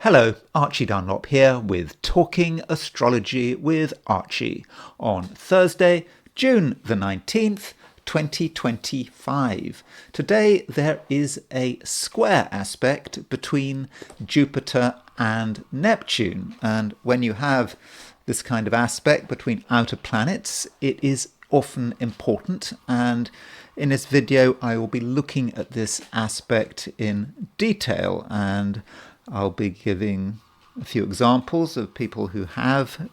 Hello, Archie Dunlop here with Talking Astrology with Archie on Thursday, June the 19th, 2025. Today there is a square aspect between Jupiter and Neptune, and when you have this kind of aspect between outer planets, it is often important, and in this video I will be looking at this aspect in detail, and I'll be giving a few examples of people who have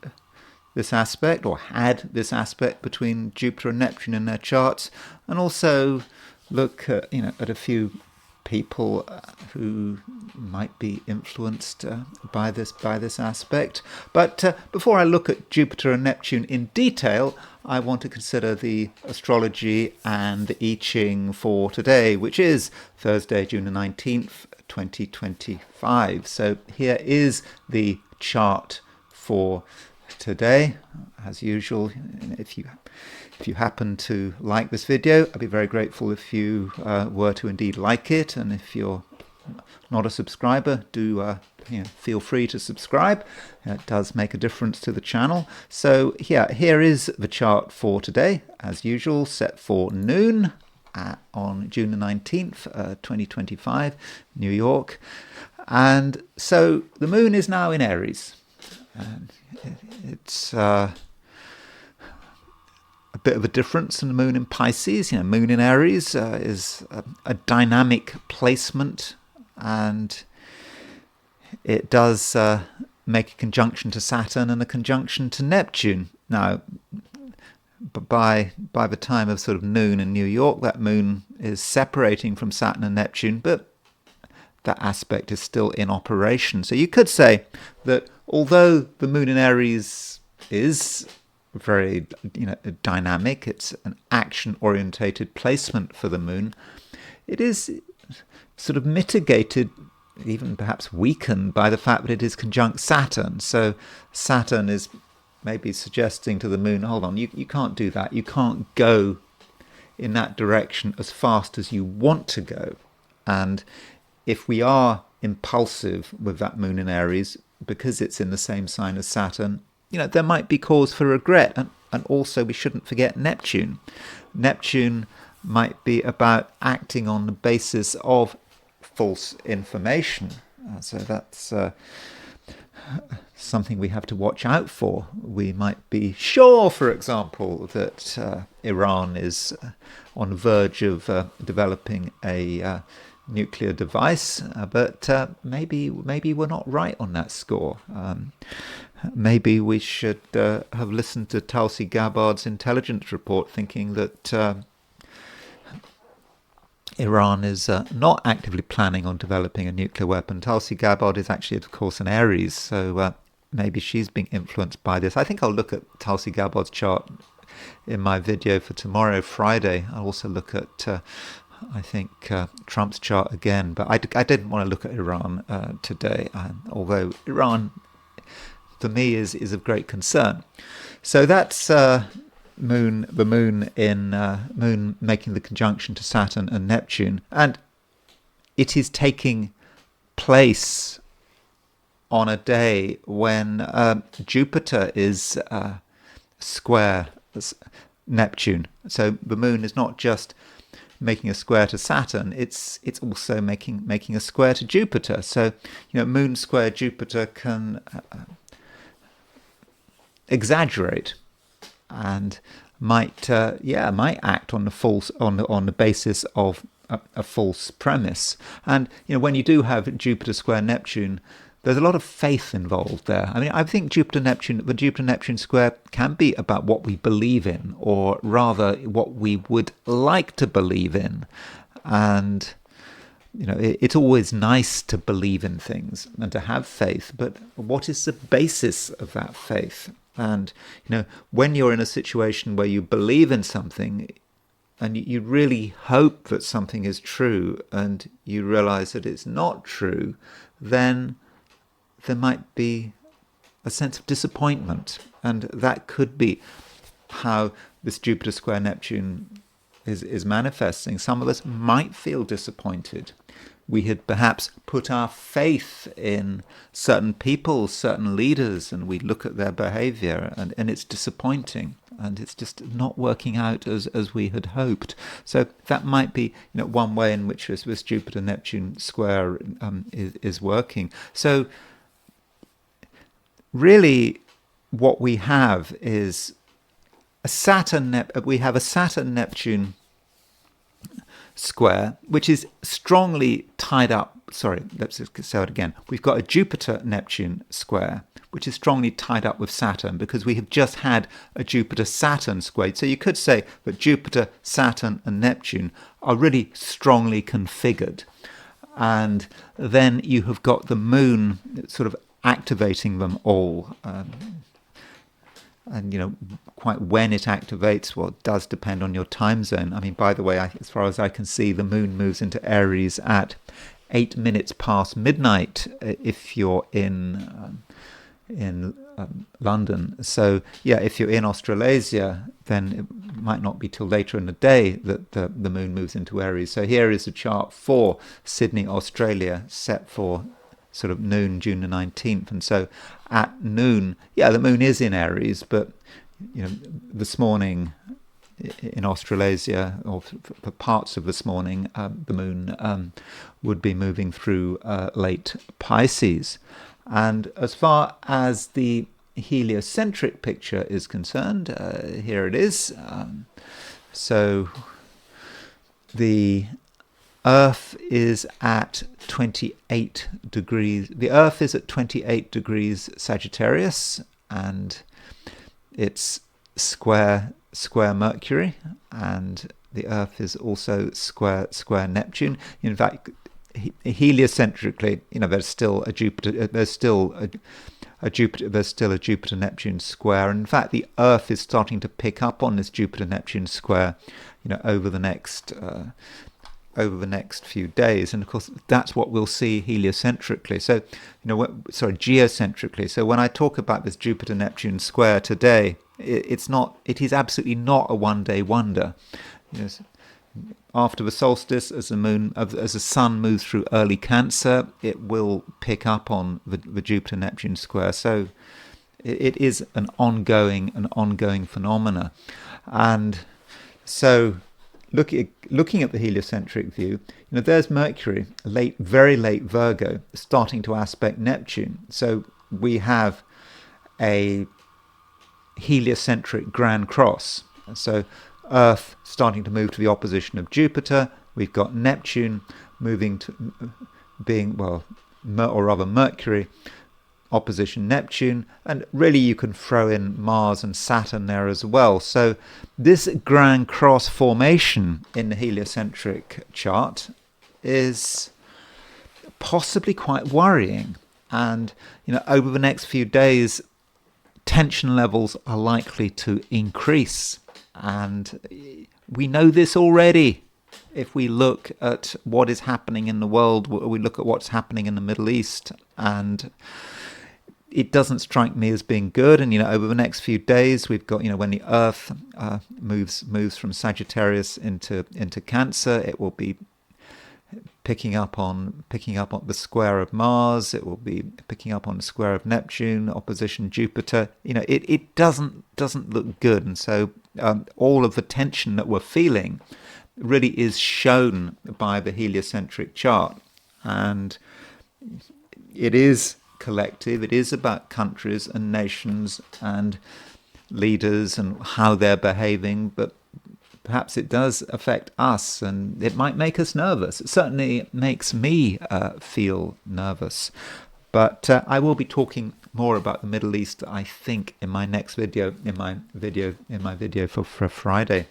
this aspect or had this aspect between Jupiter and Neptune in their charts, and also look at, at a few people who might be influenced by this aspect. But before I look at Jupiter and Neptune in detail, I want to consider the astrology and the I Ching for today, which is Thursday, June the 19th, 2025. So here is the chart for today. As usual, if you happen to like this video, I'd be very grateful if you were to indeed like it, and if you're not a subscriber, do feel free to subscribe. It does make a difference to the channel. So here is the chart for today, as usual, set for noon on June the 19th, 2025, New York. And so the moon is now in Aries. It's a bit of a difference in the moon in Pisces. Moon in Aries is a dynamic placement, and it does make a conjunction to Saturn and a conjunction to Neptune. Now, by the time of sort of noon in New York, that moon is separating from Saturn and Neptune, but that aspect is still in operation. So you could say that although the moon in Aries is very dynamic, it's an action-orientated placement for the moon, it is sort of mitigated, even perhaps weakened, by the fact that it is conjunct Saturn. So Saturn is maybe suggesting to the moon, hold on, you can't do that. You can't go in that direction as fast as you want to go. And if we are impulsive with that moon in Aries, because it's in the same sign as Saturn, there might be cause for regret. And also we shouldn't forget Neptune. Neptune might be about acting on the basis of false information. So that's something we have to watch out for. We might be sure, for example, that Iran is on the verge of developing a nuclear device, but maybe we're not right on that score. Maybe we should have listened to Tulsi Gabbard's intelligence report, thinking that Iran is not actively planning on developing a nuclear weapon. Tulsi Gabbard is actually, of course, an Aries, so maybe she's being influenced by this. I think I'll look at Tulsi Gabbard's chart in my video for tomorrow, Friday. I'll also look at, Trump's chart again. But I didn't want to look at Iran today, although Iran, for me, is of great concern. So that's the moon making the conjunction to Saturn and Neptune, and it is taking place on a day when Jupiter is square Neptune. So the moon is not just making a square to Saturn, it's also making a square to Jupiter. So moon square Jupiter can exaggerate and might act on the basis of a false premise. And when you do have Jupiter square Neptune, there's a lot of faith involved there. I mean, I think the Jupiter-Neptune square can be about what we believe in, or rather what we would like to believe in. And it's always nice to believe in things and to have faith, but what is the basis of that faith? And when you're in a situation where you believe in something and you really hope that something is true, and you realize that it's not true, then there might be a sense of disappointment, and that could be how this Jupiter square Neptune is manifesting. Some of us might feel disappointed we had perhaps put our faith in certain people, certain leaders, and we look at their behavior and it's disappointing and it's just not working out as we had hoped. So that might be one way in which this Jupiter-Neptune square is working. So really what we have is a Saturn-Neptune square, which is strongly tied up. Sorry, let's say it again. We've got a Jupiter-Neptune square, which is strongly tied up with Saturn, because we have just had a Jupiter-Saturn square. So you could say that Jupiter, Saturn, and Neptune are really strongly configured. And then you have got the moon sort of activating them all. And quite when it activates, well, it does depend on your time zone. I mean, by the way, as far as I can see, the moon moves into Aries at 8 minutes past midnight if you're in London. So yeah, if you're in Australasia, then it might not be till later in the day that the moon moves into Aries. So here is a chart for Sydney, Australia, set for sort of noon, June the 19th. And so at noon, yeah, the moon is in Aries, but this morning in Australasia, or for parts of this morning, the moon would be moving through late Pisces. And as far as the heliocentric picture is concerned, here it is. So the Earth is at 28 degrees. The Earth is at 28 degrees Sagittarius, and it's square Mercury, and the Earth is also square Neptune. In fact, heliocentrically, there's still a Jupiter. There's still a Jupiter-Neptune square. And in fact, the Earth is starting to pick up on this Jupiter-Neptune square, over the next few days. And of course, that's what we'll see heliocentrically. So, geocentrically. So when I talk about this Jupiter-Neptune square today, it is absolutely not a one-day wonder. After the solstice, as the sun moves through early Cancer, it will pick up on the Jupiter-Neptune square. So it is an ongoing phenomena. And so looking at the heliocentric view, there's Mercury, very late Virgo, starting to aspect Neptune. So we have a heliocentric grand cross. So Earth starting to move to the opposition of Jupiter. We've got Neptune moving to Mercury opposition Neptune, and really you can throw in Mars and Saturn there as well. So this grand cross formation in the heliocentric chart is possibly quite worrying. And over the next few days, tension levels are likely to increase. And we know this already. If we look at what is happening in the world, we look at what's happening in the Middle East, and it doesn't strike me as being good. And over the next few days, we've got when the Earth moves from Sagittarius into Cancer, it will be picking up on the square of Mars. It will be picking up on the square of Neptune, opposition Jupiter. It doesn't look good, and so all of the tension that we're feeling really is shown by the heliocentric chart, and it is collective. It is about countries and nations and leaders and how they're behaving, but perhaps it does affect us, and it might make us nervous. It certainly makes me feel nervous. But I will be talking more about the Middle East, I think, in my next video, in my video for Friday.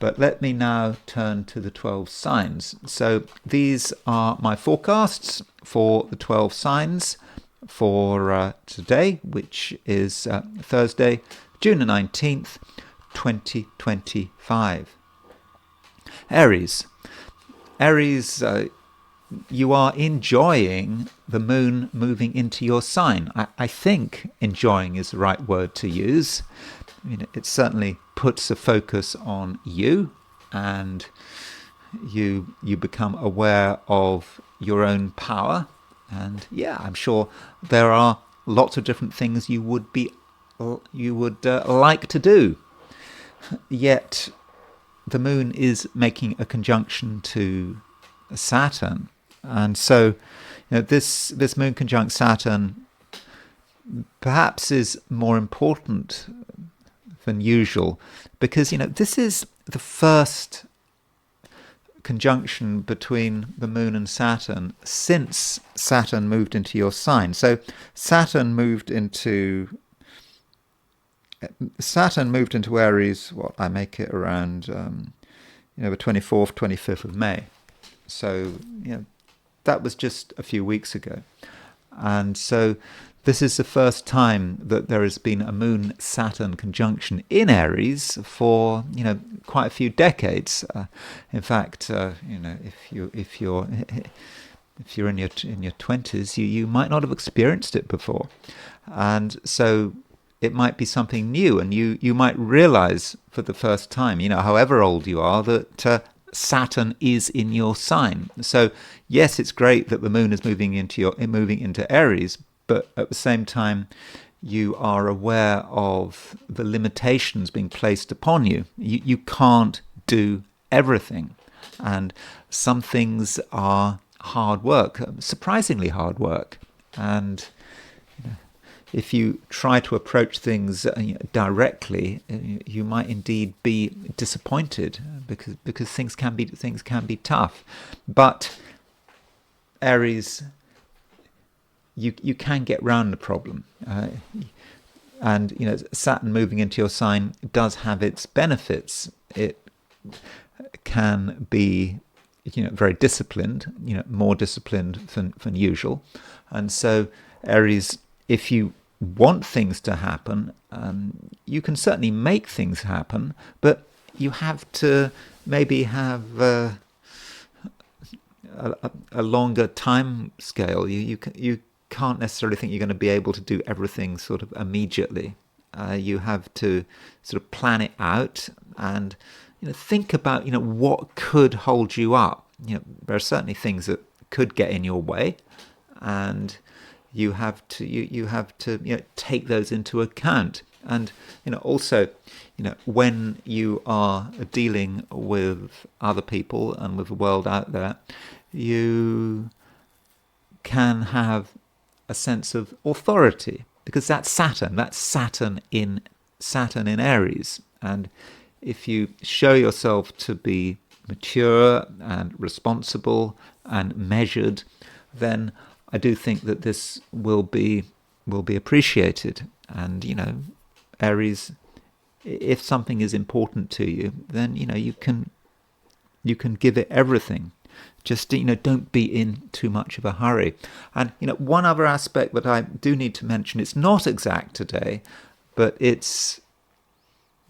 But let me now turn to the 12 signs. So these are my forecasts for the 12 signs for today, which is Thursday, June the 19th, 2025. Aries, you are enjoying the moon moving into your sign. I think enjoying is the right word to use. It certainly puts a focus on you, and you become aware of your own power. And yeah, I'm sure there are lots of different things you would like to do. Yet the moon is making a conjunction to Saturn, and so this moon conjunct Saturn perhaps is more important than usual, because this is the first conjunction between the moon and Saturn since Saturn moved into your sign. So Saturn moved into Aries. What, I make it around the 24th, 25th of May. So that was just a few weeks ago, and so this is the first time that there has been a Moon-Saturn conjunction in Aries for quite a few decades. In fact, if you're in your 20s, you might not have experienced it before, and so it might be something new, and you might realize for the first time, however old you are, that Saturn is in your sign. So yes, it's great that the moon is moving into Aries, but at the same time, you are aware of the limitations being placed upon you. You can't do everything, and some things are hard work, surprisingly hard work. And if you try to approach things directly, you might indeed be disappointed, because things can be tough. But Aries, you can get round the problem, and Saturn moving into your sign does have its benefits. It can be very disciplined, more disciplined than usual, and so Aries, if you want things to happen, you can certainly make things happen, but you have to maybe have a longer time scale. You can't necessarily think you're going to be able to do everything sort of immediately. You have to sort of plan it out and think about what could hold you up. There are certainly things that could get in your way, and you have to take those into account. And also when you are dealing with other people and with the world out there, you can have a sense of authority, because that's Saturn in Aries. And if you show yourself to be mature and responsible and measured, then I do think that this will be appreciated. And Aries, if something is important to you, then you can give it everything. Just don't be in too much of a hurry. And one other aspect that I do need to mention, it's not exact today, but it's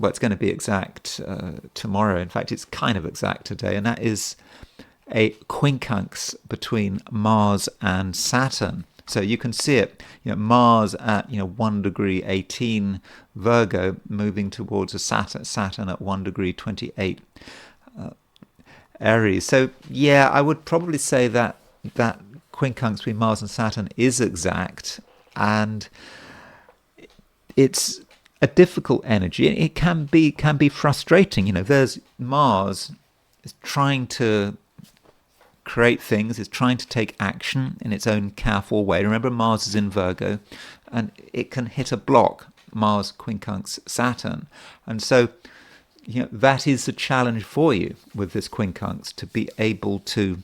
going to be exact tomorrow. In fact, it's kind of exact today, and that is a quincunx between Mars and Saturn. So you can see it, Mars at 1 degree 18 Virgo, moving towards a Saturn at 1 degree 28 Aries. So yeah, I would probably say that quincunx between Mars and Saturn is exact, and it's a difficult energy. It can be frustrating. There's Mars is trying to create things, is trying to take action in its own careful way. Remember, Mars is in Virgo, and it can hit a block, Mars quincunx Saturn. And so that is the challenge for you with this quincunx, to be able to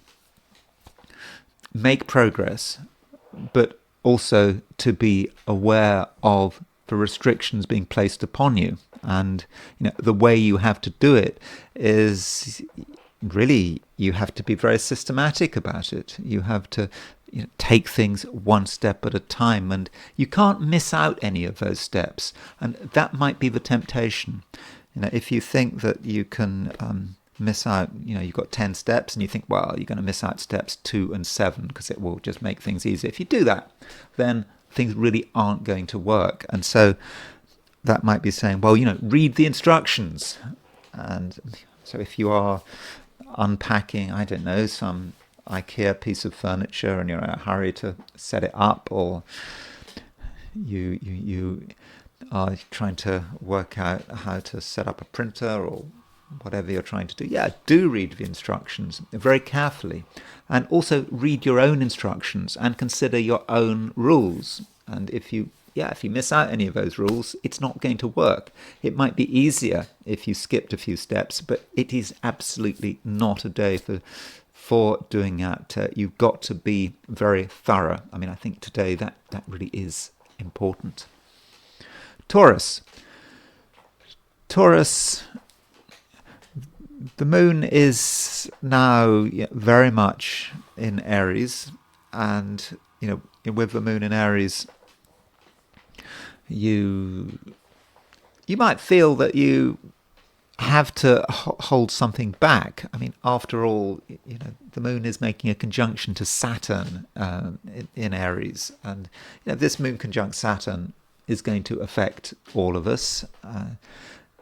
make progress, but also to be aware of the restrictions being placed upon you. And the way you have to do it is really, you have to be very systematic about it. You have to take things one step at a time, and you can't miss out any of those steps. And that might be the temptation. If you think that you can miss out, you've got 10 steps, and you think, well, you're going to miss out steps 2 and 7 because it will just make things easier. If you do that, then things really aren't going to work. And so that might be saying, well, read the instructions. And so if you are unpacking, I don't know, some IKEA piece of furniture and you're in a hurry to set it up, or you are trying to work out how to set up a printer or whatever you're trying to do, do read the instructions very carefully, and also read your own instructions and consider your own rules. And if you miss out any of those rules, it's not going to work. It might be easier if you skipped a few steps, but it is absolutely not a day for doing that. You've got to be very thorough. I mean, I think today that really is important. Taurus, the moon is now very much in Aries, and with the moon in Aries, you might feel that you have to hold something back. I mean, after all, the moon is making a conjunction to Saturn in Aries, and this moon conjunct Saturn is going to affect all of us.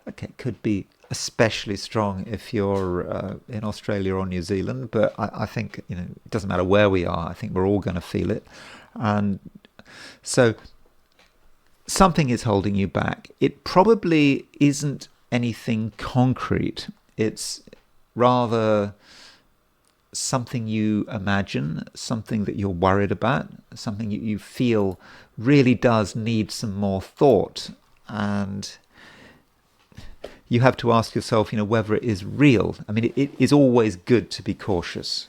It could be especially strong if you're in Australia or New Zealand, but I think it doesn't matter where we are. I think we're all going to feel it, and so something is holding you back. It probably isn't anything concrete. It's rather something you imagine, something that you're worried about, something you feel really does need some more thought, and you have to ask yourself, whether it is real. I mean, it is always good to be cautious,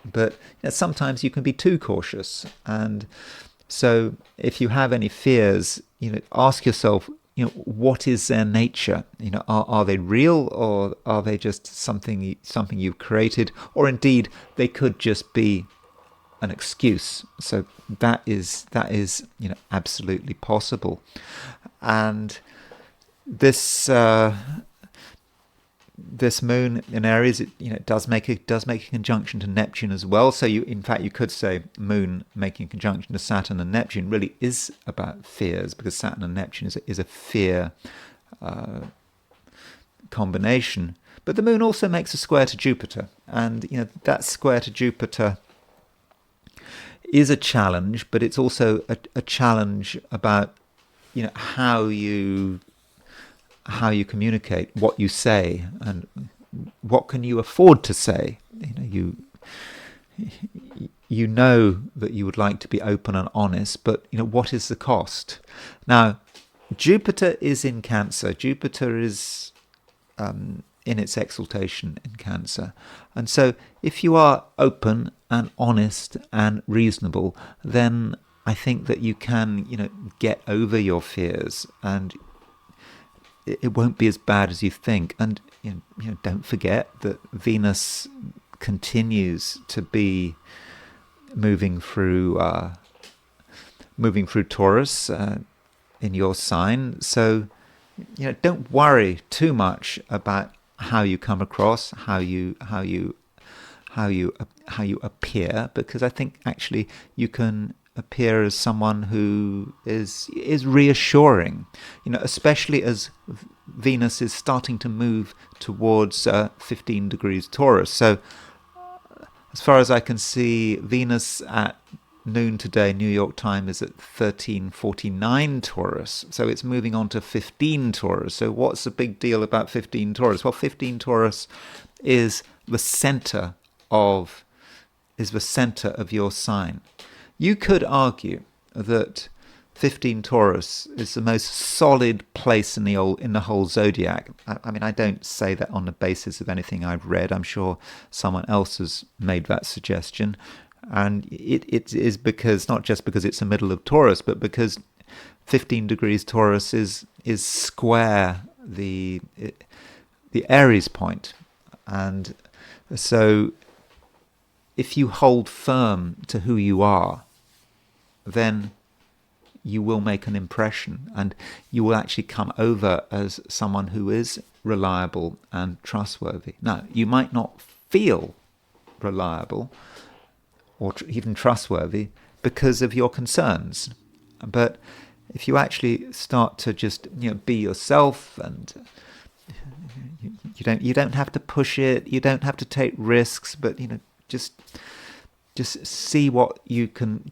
but sometimes you can be too cautious. And so if you have any fears, ask yourself, what is their nature? Are they real, or are they just something you've created? Or indeed, they could just be an excuse. So that is absolutely possible. And this moon in Aries, it does make a conjunction to Neptune as well. So you could say moon making a conjunction to Saturn and Neptune really is about fears, because Saturn and Neptune is a fear combination. But the moon also makes a square to Jupiter, and that square to Jupiter is a challenge, but it's also a challenge about how you communicate, what you say, and what can you afford to say. You know that you would like to be open and honest, but what is the cost? Now, Jupiter is in Cancer. Jupiter is in its exaltation in Cancer, and so if you are open and honest and reasonable, then I think that you can get over your fears, and it won't be as bad as you think. And don't forget that Venus continues to be moving through Taurus in your sign. So don't worry too much about how you come across, how you appear, because I think actually you can appear as someone who is reassuring, especially as Venus is starting to move towards 15 degrees Taurus. So as far as I can see, Venus at noon today, New York time, is at 1349 Taurus. So it's moving on to 15 Taurus. So what's the big deal about 15 Taurus? Well, 15 Taurus is the center of your sign. You could argue that 15 Taurus is the most solid place in the whole zodiac. I mean, I don't say that on the basis of anything I've read. I'm sure someone else has made that suggestion. And it is because, not just because it's the middle of Taurus, but because 15 degrees Taurus is square the Aries point. And so if you hold firm to who you are, then you will make an impression, and you will actually come over as someone who is reliable and trustworthy. Now, you might not feel reliable or even trustworthy because of your concerns, but if you actually start to just be yourself, and You don't have to push it. You don't have to take risks. But just see what you can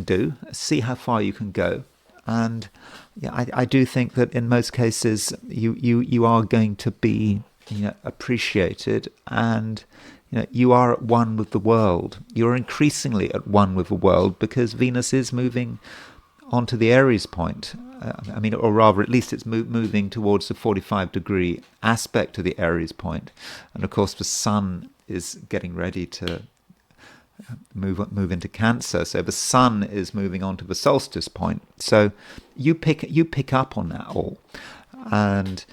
do. See how far you can go. And yeah, I do think that in most cases you are going to be appreciated, and you are at one with the world. You're increasingly at one with the world because Venus is moving onto the Aries point. Or rather, at least it's moving towards the 45-degree aspect to the Aries point. And of course, the Sun is getting ready to move into Cancer. So the Sun is moving on to the solstice point. So you pick up on that all, and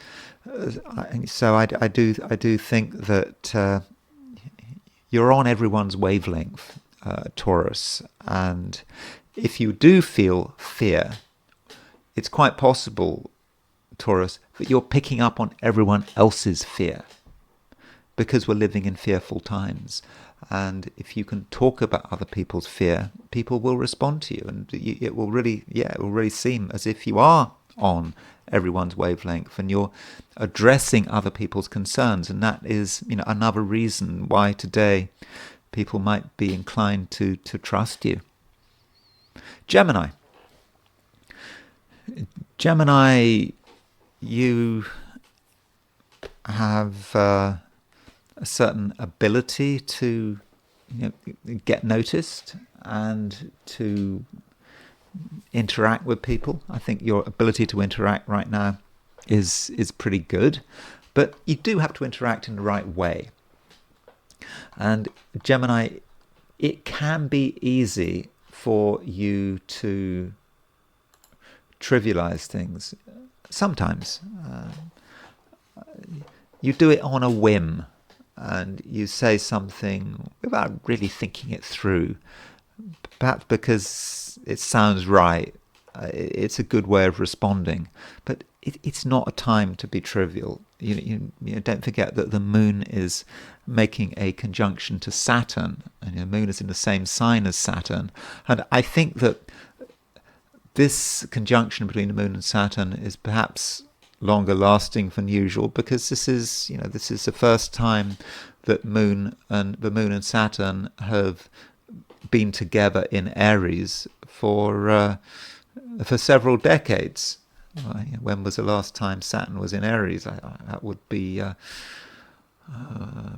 so I do think that you're on everyone's wavelength, Taurus, and if you do feel fear, it's quite possible, Taurus, that you're picking up on everyone else's fear, because we're living in fearful times. And if you can talk about other people's fear, people will respond to you, and it will really seem as if you are on everyone's wavelength and you're addressing other people's concerns. And that is, another reason why today people might be inclined to trust you. Gemini, you have a certain ability to get noticed and to interact with people. I think your ability to interact right now is pretty good, but you do have to interact in the right way. And Gemini, it can be easy for you to trivialize things. Sometimes you do it on a whim, and you say something without really thinking it through, perhaps because it sounds right. It's a good way of responding, but it's not a time to be trivial. Don't forget that the moon is making a conjunction to Saturn, and the moon is in the same sign as Saturn. And I think that this conjunction between the moon and Saturn is perhaps longer lasting than usual, because this is the first time that the moon and Saturn have been together in Aries for several decades. When was the last time Saturn was in Aries? That would be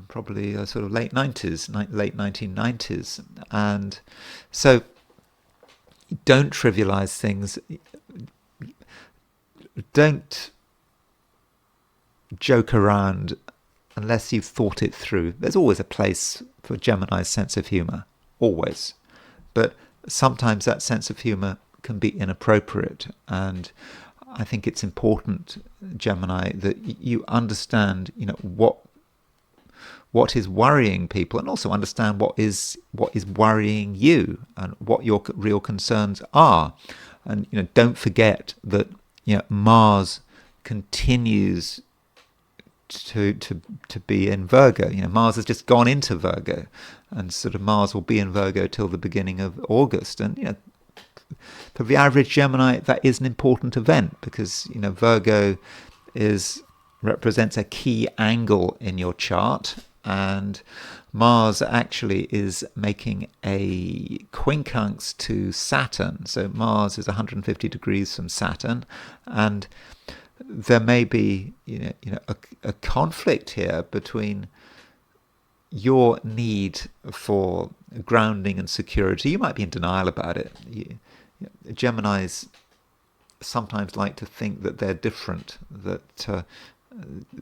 probably sort of late 1990s. And so don't trivialize things. Don't joke around unless you've thought it through. There's always a place for Gemini's sense of humor, always. But sometimes that sense of humor can be inappropriate, and I think it's important, Gemini, that you understand, what is worrying people, and also understand what is worrying you and what your real concerns are. And don't forget that Mars continues to be in Virgo. Mars has just gone into Virgo, and sort of Mars will be in Virgo till the beginning of August. And for the average Gemini, that is an important event, because Virgo represents a key angle in your chart, and Mars actually is making a quincunx to Saturn. So Mars is 150 degrees from Saturn, and there may be a conflict here between your need for grounding and security. You might be in denial about it. Geminis sometimes like to think that they're different, that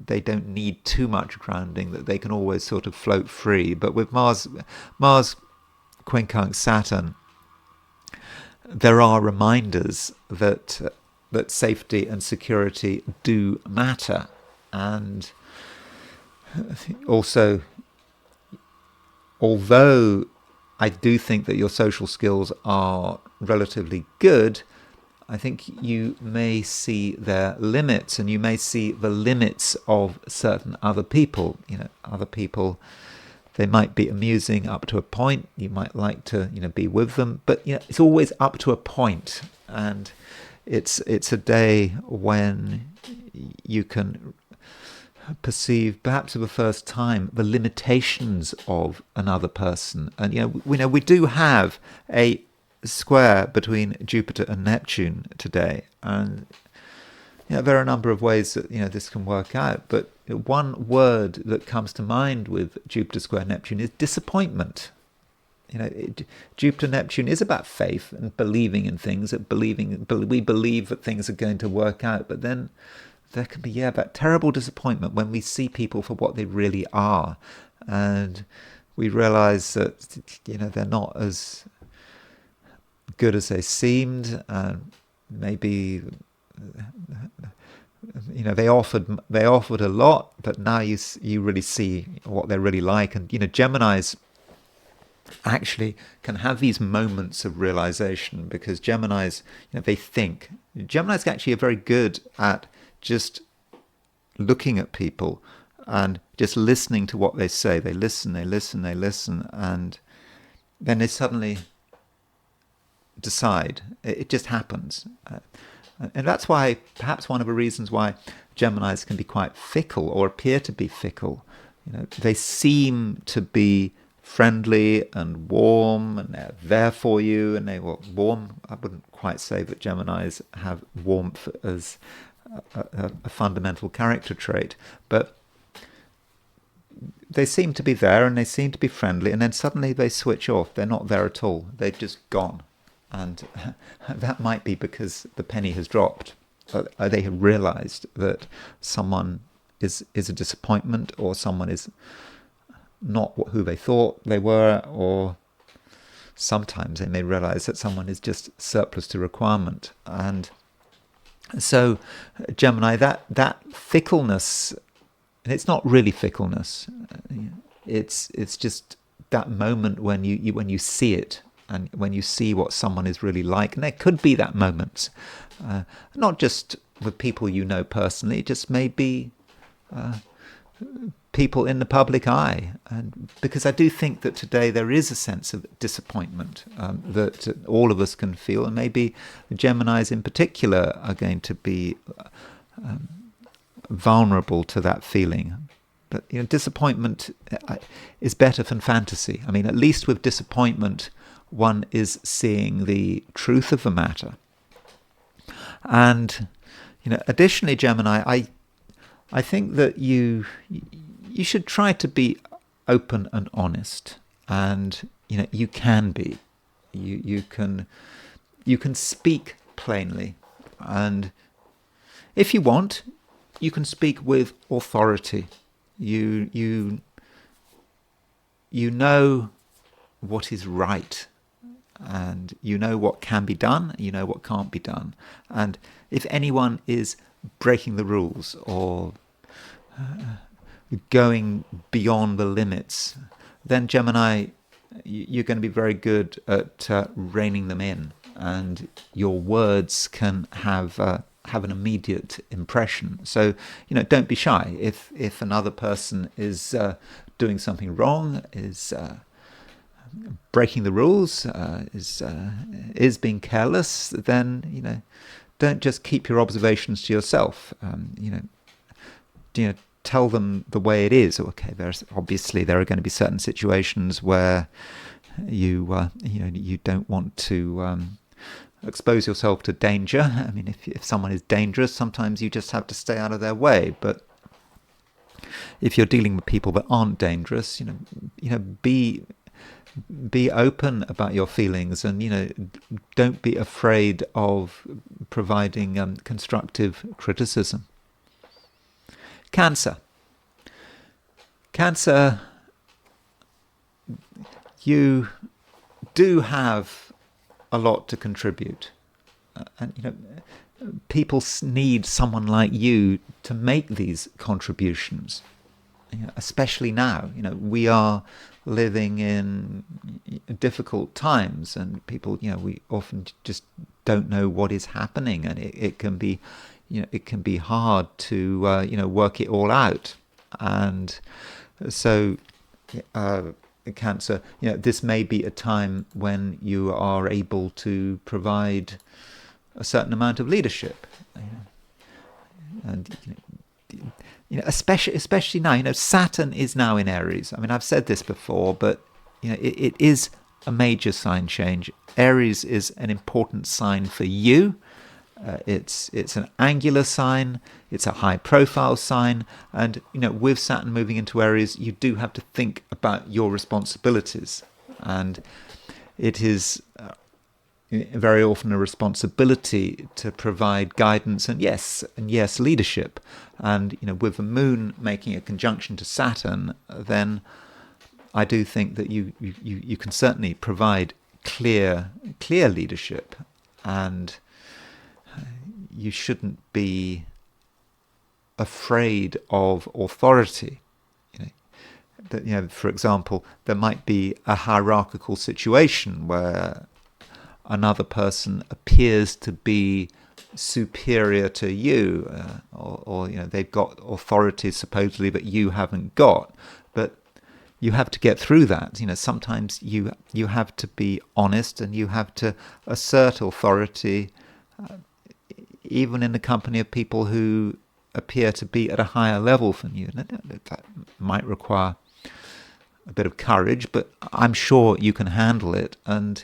they don't need too much grounding, that they can always sort of float free. But with Mars quincunx Saturn, there are reminders that safety and security do matter. And also, although I do think that your social skills are relatively good, I think you may see their limits, and you may see the limits of certain other people. Other people, they might be amusing up to a point. You might like to, be with them, but it's always up to a point. And it's a day when you can perceive, perhaps for the first time, the limitations of another person. And we do have a square between Jupiter and Neptune today, and there are a number of ways that this can work out. But one word that comes to mind with Jupiter square Neptune is disappointment. Jupiter Neptune is about faith and believing in things. We believe that things are going to work out, but then there can be that terrible disappointment when we see people for what they really are, and we realize that they're not as good as they seemed, and maybe they offered a lot, but now you really see what they're really like. And Geminis actually can have these moments of realization, because Geminis, they think. Geminis actually are very good at just looking at people and just listening to what they say. They listen, and then they suddenly decide. It just happens. And that's why, perhaps one of the reasons why Geminis can be quite fickle, or appear to be fickle. They seem to be friendly and warm, and they're there for you, and warm. I wouldn't quite say that Geminis have warmth as a fundamental character trait, but they seem to be there, and they seem to be friendly, and then suddenly they switch off. They're not there at all. They've just gone. And that might be because the penny has dropped. They have realized that someone is a disappointment, or someone is not who they thought they were, or sometimes they may realize that someone is just surplus to requirement. And so Gemini, that fickleness, and it's not really fickleness, it's just that moment when you see it, and when you see what someone is really like. And there could be that moment, not just with people personally, it just may be people in the public eye. And because I do think that today there is a sense of disappointment that all of us can feel, and maybe the Geminis in particular are going to be vulnerable to that feeling. But disappointment is better than fantasy. I mean, at least with disappointment, one is seeing the truth of the matter. And additionally, Gemini, I think that you should try to be open and honest, and you can be. You can speak plainly, and if you want, you can speak with authority. You know what is right, and you know what can be done, you know what can't be done. And if anyone is breaking the rules or going beyond the limits, then Gemini, you're going to be very good at reining them in, and your words can have an immediate impression. So don't be shy. If another person is doing something wrong, is breaking the rules, is being careless, then don't just keep your observations to yourself. Tell them the way it is. Okay, there are going to be certain situations where you don't want to expose yourself to danger. I mean, if someone is dangerous, sometimes you just have to stay out of their way. But if you're dealing with people that aren't dangerous, be open about your feelings, and don't be afraid of providing constructive criticism. Cancer, you do have a lot to contribute, and people need someone like you to make these contributions. Especially now, we are living in difficult times, and people, we often just don't know what is happening, and it can be, it can be hard to, work it all out. And so, Cancer, this may be a time when you are able to provide a certain amount of leadership, and especially now, Saturn is now in Aries. I mean, I've said this before, but it is a major sign change. Aries is an important sign for you. It's an angular sign. It's a high-profile sign, and with Saturn moving into Aries, you do have to think about your responsibilities, and it is very often a responsibility to provide guidance and yes, leadership. And with the Moon making a conjunction to Saturn, then I do think that you can certainly provide clear leadership, and you shouldn't be afraid of authority. For example, there might be a hierarchical situation where another person appears to be superior to you, or they've got authority supposedly that you haven't got, but you have to get through that. Sometimes you have to be honest, and you have to assert authority, even in the company of people who appear to be at a higher level than you. That might require a bit of courage, but I'm sure you can handle it. And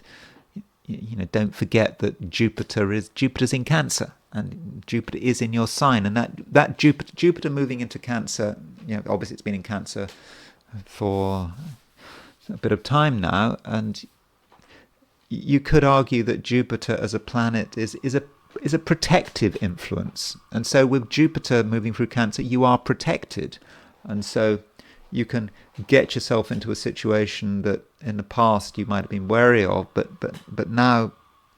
don't forget that Jupiter's in Cancer, and Jupiter is in your sign, and that Jupiter moving into Cancer, obviously it's been in Cancer for a bit of time now, and you could argue that Jupiter as a planet is a protective influence, and so with Jupiter moving through Cancer, you are protected, and so you can get yourself into a situation that in the past you might have been wary of, but now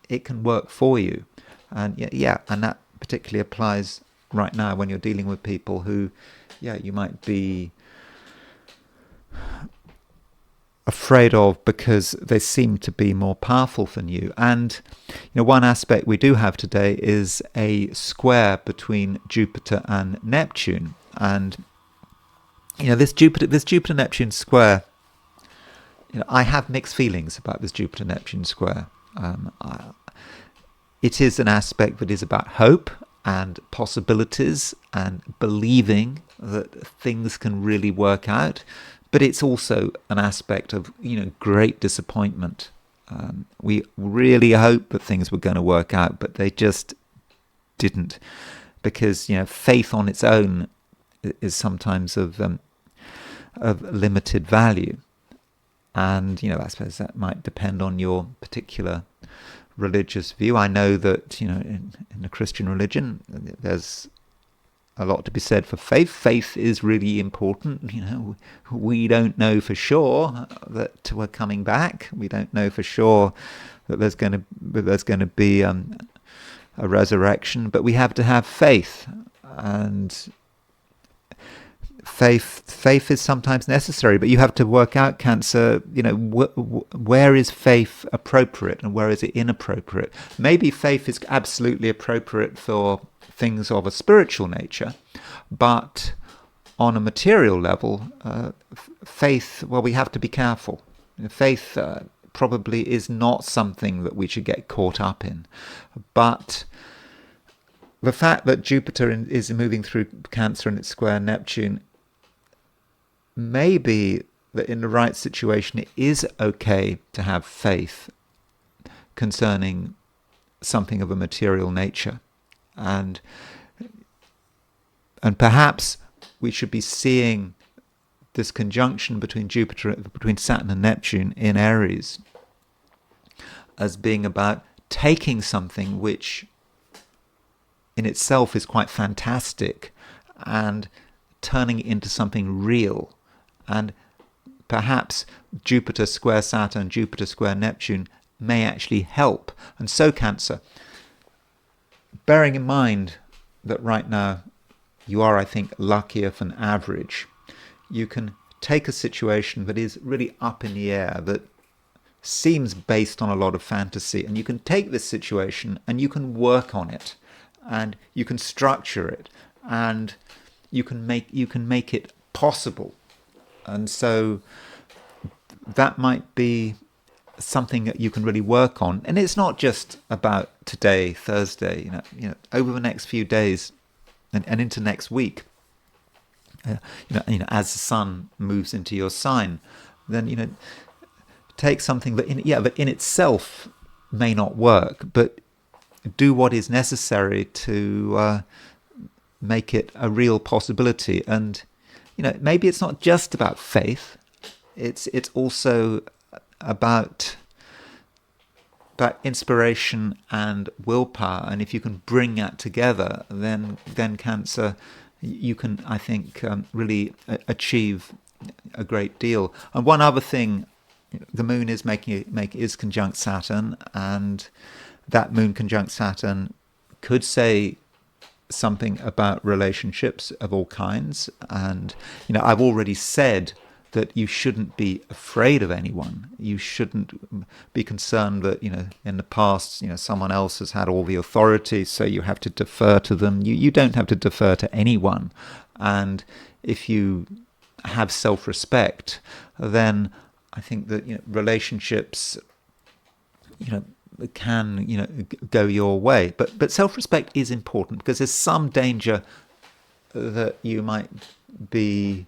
it can work for you. And and that particularly applies right now when you're dealing with people who you might be afraid of because they seem to be more powerful than you. And one aspect we do have today is a square between Jupiter and Neptune, and this Jupiter-Neptune square, I have mixed feelings about this Jupiter-Neptune square. It is an aspect that is about hope and possibilities and believing that things can really work out, but it's also an aspect of great disappointment. We really hoped that things were going to work out, but they just didn't, because faith on its own is sometimes of limited value, and I suppose that might depend on your particular religious view. I know that in the Christian religion there's a lot to be said for faith. Faith is really important. We don't know for sure that we're coming back. We don't know for sure that there's going to be a resurrection, but we have to have faith, and faith is sometimes necessary, but you have to work out, Cancer, where is faith appropriate and where is it inappropriate. Maybe faith is absolutely appropriate for things of a spiritual nature, but on a material level, faith, we have to be careful. Faith probably is not something that we should get caught up in, but the fact that Jupiter is moving through Cancer and it's square Neptune, maybe that in the right situation it is okay to have faith concerning something of a material nature, and perhaps we should be seeing this conjunction between Saturn and Neptune in Aries as being about taking something which in itself is quite fantastic and turning it into something real. And perhaps Jupiter square Saturn, Jupiter square Neptune may actually help. And so, Cancer, bearing in mind that right now you are, I think, luckier than average, you can take a situation that is really up in the air, that seems based on a lot of fantasy, and you can take this situation and you can work on it, and you can structure it, and you can make it possible. And so that might be something that you can really work on. And it's not just about today, Thursday, over the next few days and into next week, as the sun moves into your sign, then take something that in itself may not work, but do what is necessary to make it a real possibility. And maybe it's not just about faith; it's also about inspiration and willpower. And if you can bring that together, then Cancer, you can, I think, really achieve a great deal. And one other thing, the moon is is conjunct Saturn, and that moon conjunct Saturn could say something about relationships of all kinds. And I've already said that you shouldn't be afraid of anyone. You shouldn't be concerned that in the past someone else has had all the authority, so you have to defer to them. You don't have to defer to anyone. And if you have self-respect, then I think that relationships can go your way. But self-respect is important, because there's some danger that you might be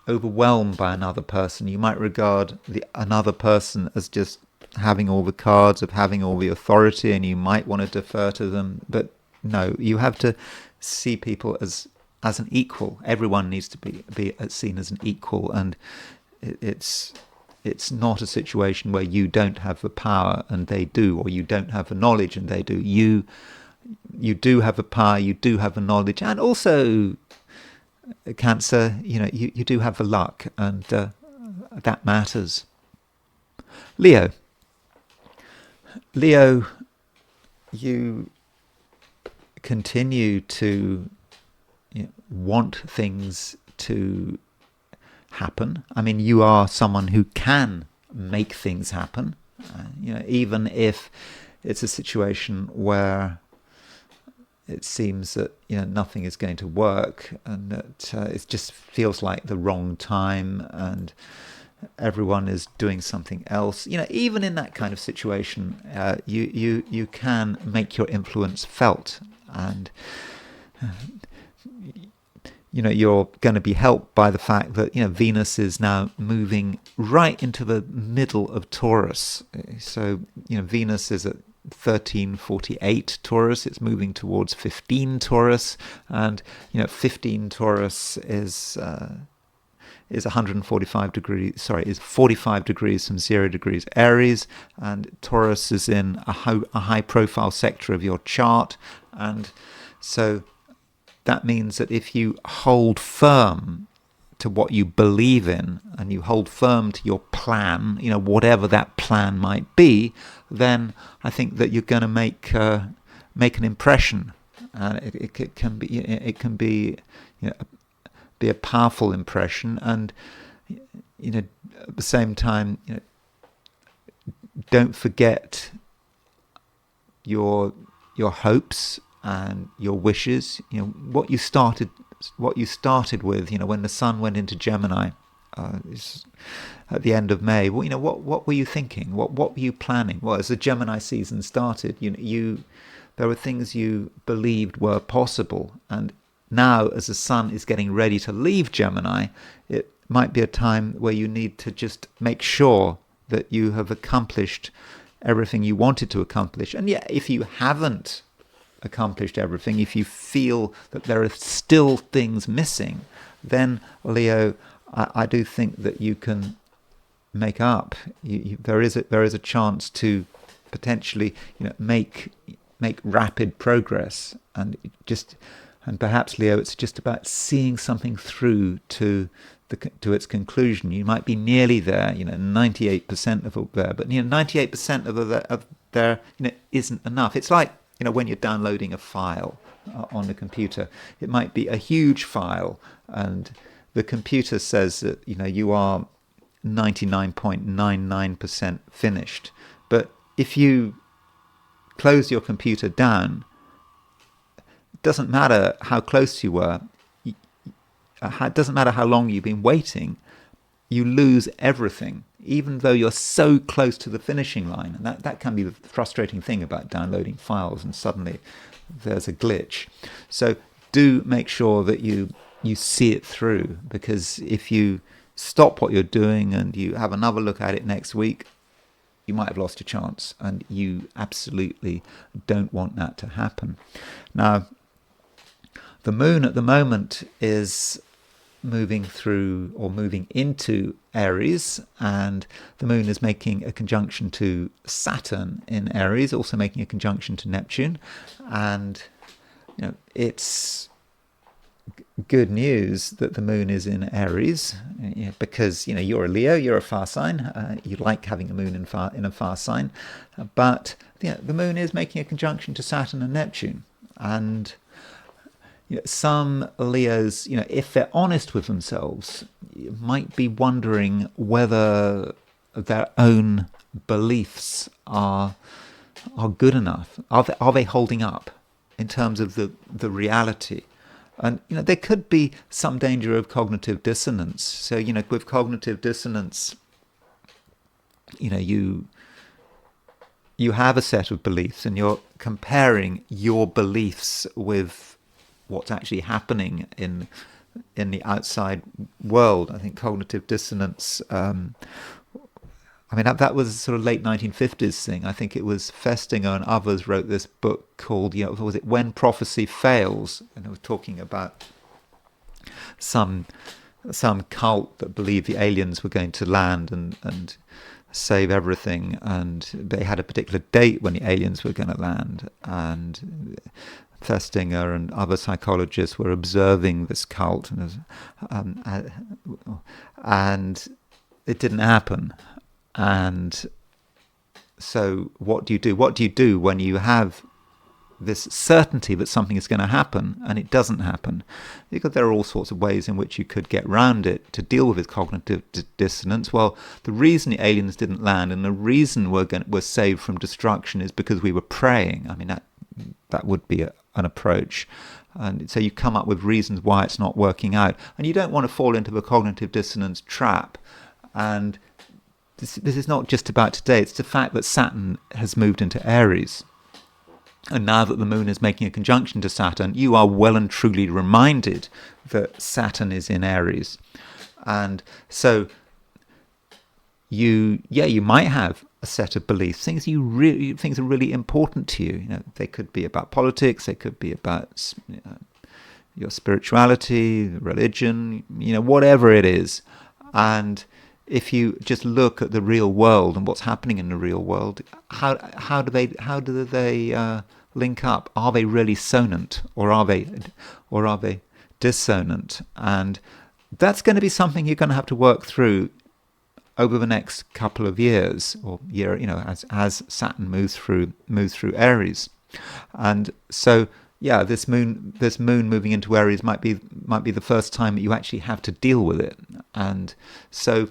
overwhelmed by another person. You might regard another person as just having all the cards, of having all the authority, and you might want to defer to them. But no, you have to see people as an equal. Everyone needs to be seen as an equal, and it's not a situation where you don't have the power and they do, or you don't have the knowledge and they do. You do have the power, you do have the knowledge, and also, Cancer, you do have the luck, and that matters. Leo, you continue to want things to happen. I mean, you are someone who can make things happen, even if it's a situation where it seems that nothing is going to work, and that it just feels like the wrong time, and everyone is doing something else. Even in that kind of situation, you can make your influence felt, and you're going to be helped by the fact that Venus is now moving right into the middle of Taurus. So Venus is at 1348 Taurus. It's moving towards 15 Taurus, and 15 Taurus is 145 degrees. Sorry, is 45 degrees from 0 degrees Aries, and Taurus is in a high-profile sector of your chart, and so that means that if you hold firm to what you believe in, and you hold firm to your plan, whatever that plan might be, then I think that you're going to make an impression. It can be a powerful impression, and at the same time, don't forget your hopes and your wishes. What you started with. When the sun went into Gemini at the end of May. What were you thinking? What were you planning? Well, as the Gemini season started, there were things you believed were possible, and now as the sun is getting ready to leave Gemini, it might be a time where you need to just make sure that you have accomplished everything you wanted to accomplish. And yet, if you haven't accomplished everything, if you feel that there are still things missing, then Leo, I do think that you can make up. There is a chance to potentially make rapid progress, and perhaps, Leo, it's just about seeing something through to its conclusion. You might be nearly there, 98% of there, but 98% of there isn't enough. It's like when you're downloading a file on the computer, it might be a huge file, and the computer says that you are 99.99% finished. But if you close your computer down, it doesn't matter how close you were, it doesn't matter how long you've been waiting, you lose everything, even though you're so close to the finishing line. And that can be the frustrating thing about downloading files, and suddenly there's a glitch. So do make sure that you see it through, because if you stop what you're doing and you have another look at it next week, you might have lost your chance, and you absolutely don't want that to happen. Now, the moon at the moment is moving through or moving into Aries, and the moon is making a conjunction to Saturn in Aries, also making a conjunction to Neptune. And it's good news that the moon is in Aries, because you're a Leo, you're a fire sign, you like having a moon in a fire sign, but the moon is making a conjunction to Saturn and Neptune. And some Leos, if they're honest with themselves, might be wondering whether their own beliefs are good enough. Are they holding up in terms of the reality? And there could be some danger of cognitive dissonance. So with cognitive dissonance, you have a set of beliefs, and you're comparing your beliefs with what's actually happening in the outside world. I think cognitive dissonance, that was a sort of late 1950s thing. I think it was Festinger and others wrote this book called, was it When Prophecy Fails? And it was talking about some cult that believed the aliens were going to land and save everything, and they had a particular date when the aliens were going to land, and Festinger and other psychologists were observing this cult, and it didn't happen. And so what do you do? What do you do when you have this certainty that something is going to happen and it doesn't happen? Because there are all sorts of ways in which you could get around it to deal with this cognitive dissonance. Well, the reason the aliens didn't land and the reason we're saved from destruction is because we were praying. That would be an approach. And so you come up with reasons why it's not working out. And you don't want to fall into the cognitive dissonance trap. And this is not just about today. It's the fact that Saturn has moved into Aries. And now that the moon is making a conjunction to Saturn, you are well and truly reminded that Saturn is in Aries. And so you might have a set of beliefs, things are really important to you. They could be about politics, they could be about your spirituality, religion, whatever it is. And if you just look at the real world and what's happening in the real world, how do they link up? Are they really sonant, or are they dissonant? And that's going to be something you're going to have to work through over the next couple of years, or as Saturn moves through Aries. And so this moon moving into Aries might be the first time that you actually have to deal with it. And so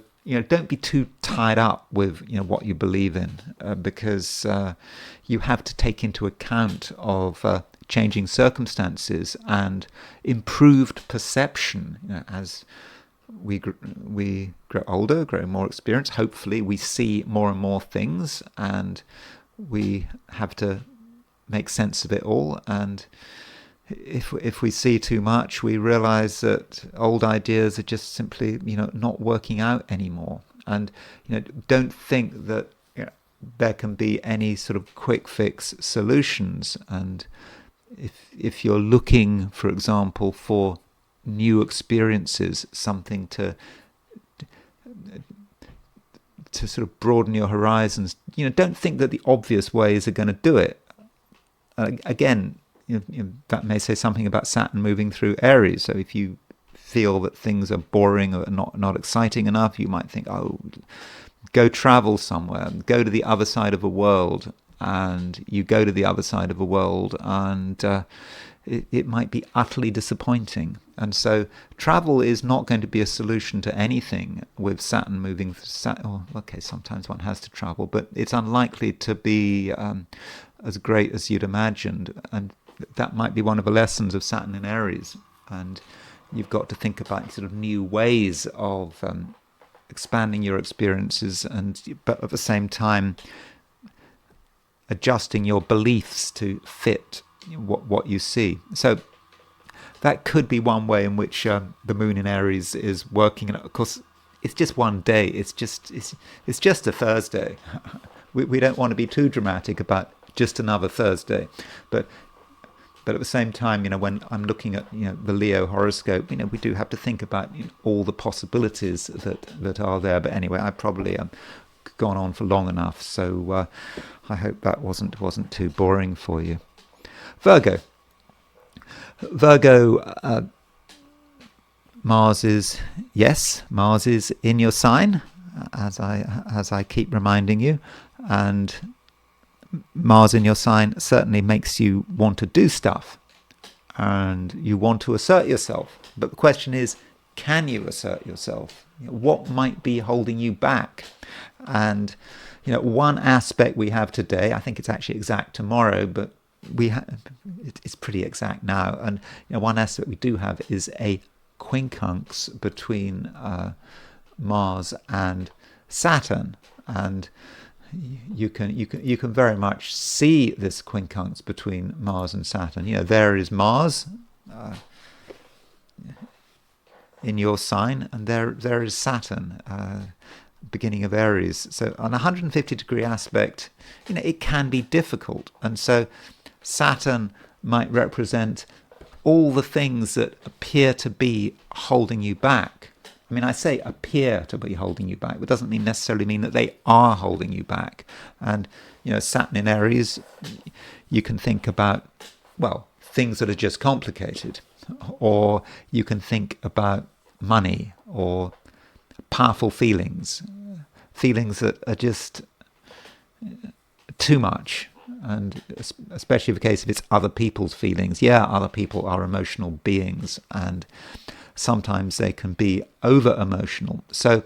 don't be too tied up with what you believe in, because you have to take into account of changing circumstances and improved perception. As we grow older, grow more experienced, hopefully we see more and more things, and we have to make sense of it all. And if we see too much, we realize that old ideas are just simply not working out anymore. And don't think that there can be any sort of quick fix solutions. And if you're looking, for example, for new experiences, something to sort of broaden your horizons, don't think that the obvious ways are going to do it. Again, that may say something about Saturn moving through Aries. So if you feel that things are boring or not exciting enough, you might think, go travel somewhere, go to the other side of the world. And you go to the other side of the world, and it might be utterly disappointing. And so travel is not going to be a solution to anything with Saturn moving. Sometimes one has to travel, but it's unlikely to be as great as you'd imagined. And that might be one of the lessons of Saturn in Aries. And you've got to think about sort of new ways of expanding your experiences, but at the same time adjusting your beliefs to fit what you see. So that could be one way in which the moon in Aries is working. And of course, it's just one day. It's just a Thursday. We don't want to be too dramatic about just another Thursday, but at the same time, when I'm looking at the Leo horoscope, we do have to think about all the possibilities that are there. But anyway, I probably gone on for long enough, so I hope that wasn't too boring for you. Virgo, Mars is in your sign, as I keep reminding you, and Mars in your sign certainly makes you want to do stuff and you want to assert yourself. But the question is, can you assert yourself? What might be holding you back? And one aspect we have today, I think it's actually exact tomorrow, but it's pretty exact now. And one aspect we do have is a quincunx between Mars and Saturn, and you can very much see this quincunx between Mars and Saturn. There is Mars in your sign, and there is Saturn, beginning of Aries. So on a 150-degree aspect, it can be difficult, and so Saturn might represent all the things that appear to be holding you back. I mean, I say appear to be holding you back, but it doesn't necessarily mean that they are holding you back. And, Saturn in Aries, you can think about, things that are just complicated. Or you can think about money or powerful feelings that are just too much. And especially the case if it's other people's feelings. Yeah, other people are emotional beings, and sometimes they can be over-emotional. So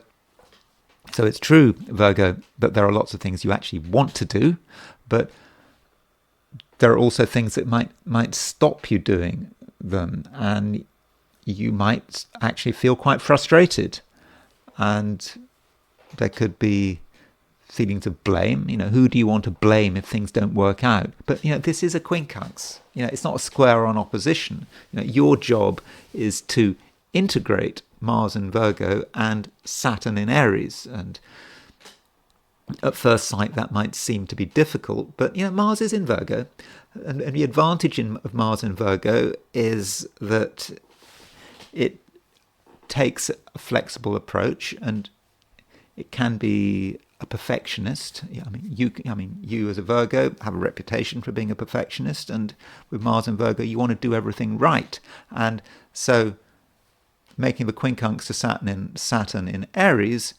it's true, Virgo, that there are lots of things you actually want to do, but there are also things that might stop you doing them, and you might actually feel quite frustrated. And there could be feelings of blame. Who do you want to blame if things don't work out? But this is a quincunx. It's not a square on opposition. Your job is to integrate Mars in Virgo and Saturn in Aries. And at first sight, that might seem to be difficult, but Mars is in Virgo, and the advantage of Mars in Virgo is that it takes a flexible approach, and it can be a perfectionist. You as a Virgo have a reputation for being a perfectionist, and with Mars and Virgo, you want to do everything right. And so, making the quincunx to Saturn in Aries,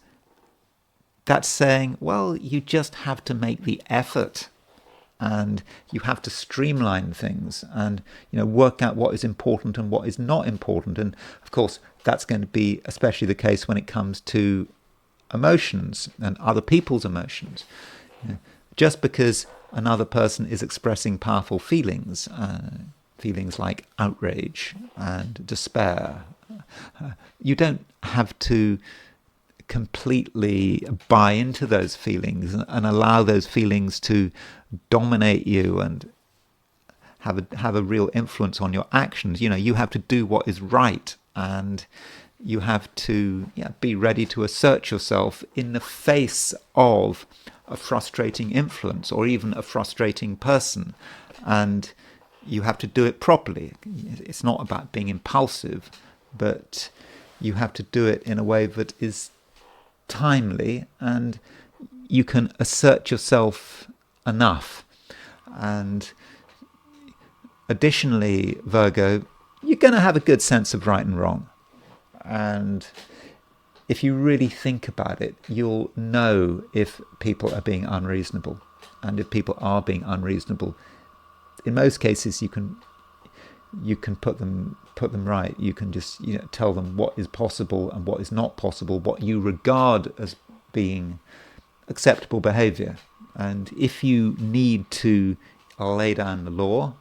that's saying, you just have to make the effort, and you have to streamline things, and work out what is important and what is not important. And of course, that's going to be especially the case when it comes to emotions and other people's emotions. Just because another person is expressing powerful feelings, feelings like outrage and despair, you don't have to completely buy into those feelings and allow those feelings to dominate you and have a real influence on your actions. You have to do what is right, and you have to be ready to assert yourself in the face of a frustrating influence or even a frustrating person. And you have to do it properly. It's not about being impulsive, but you have to do it in a way that is timely, and you can assert yourself enough. And additionally, Virgo, you're going to have a good sense of right and wrong. And if you really think about it, you'll know if people are being unreasonable. And if people are being unreasonable, in most cases you can put them right. You can just tell them what is possible and what is not possible, what you regard as being acceptable behavior. And if you need to lay down the law,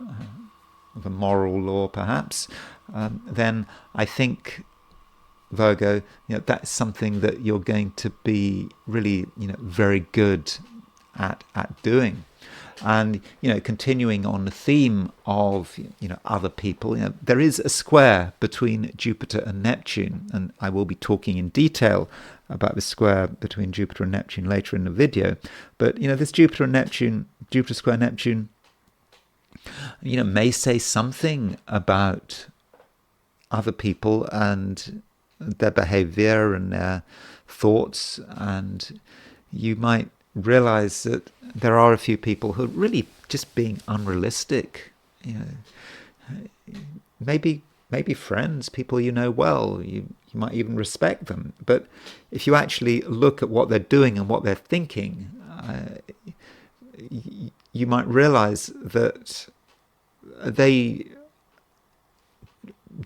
the moral law perhaps, then I think, Virgo, that's something that you're going to be really, very good at doing. And, continuing on the theme of, other people, there is a square between Jupiter and Neptune. And I will be talking in detail about the square between Jupiter and Neptune later in the video. But, this Jupiter square Neptune, may say something about other people and their behavior and their thoughts. And you might realize that there are a few people who are really just being unrealistic. Maybe friends, people well. You might even respect them, but if you actually look at what they're doing and what they're thinking, you might realize that they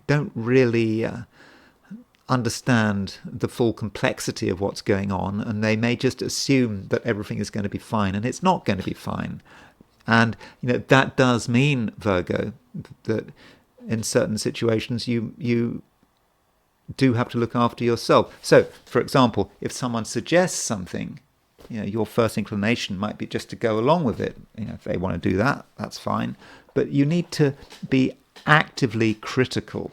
don't really understand the full complexity of what's going on, and they may just assume that everything is going to be fine, and it's not going to be fine. And that does mean, Virgo, that in certain situations you do have to look after yourself. So, for example, if someone suggests something, your first inclination might be just to go along with it. If they want to do that, that's fine. But you need to be actively critical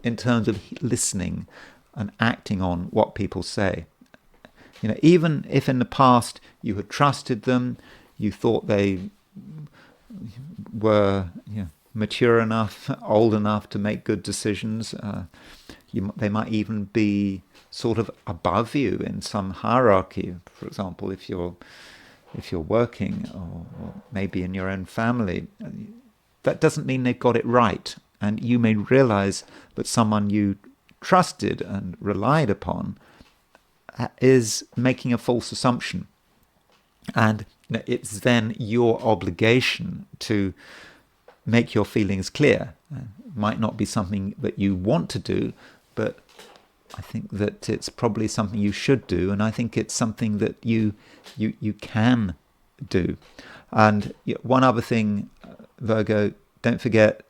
in terms of listening and acting on what people say. Even if in the past you had trusted them, you thought they were mature enough, old enough to make good decisions, they might even be sort of above you in some hierarchy. For example, if you're working, or maybe in your own family, that doesn't mean they've got it right. And you may realize that someone you trusted and relied upon is making a false assumption. And it's then your obligation to make your feelings clear. It might not be something that you want to do, but I think that it's probably something you should do, and I think it's something that you can do. And one other thing, Virgo, don't forget,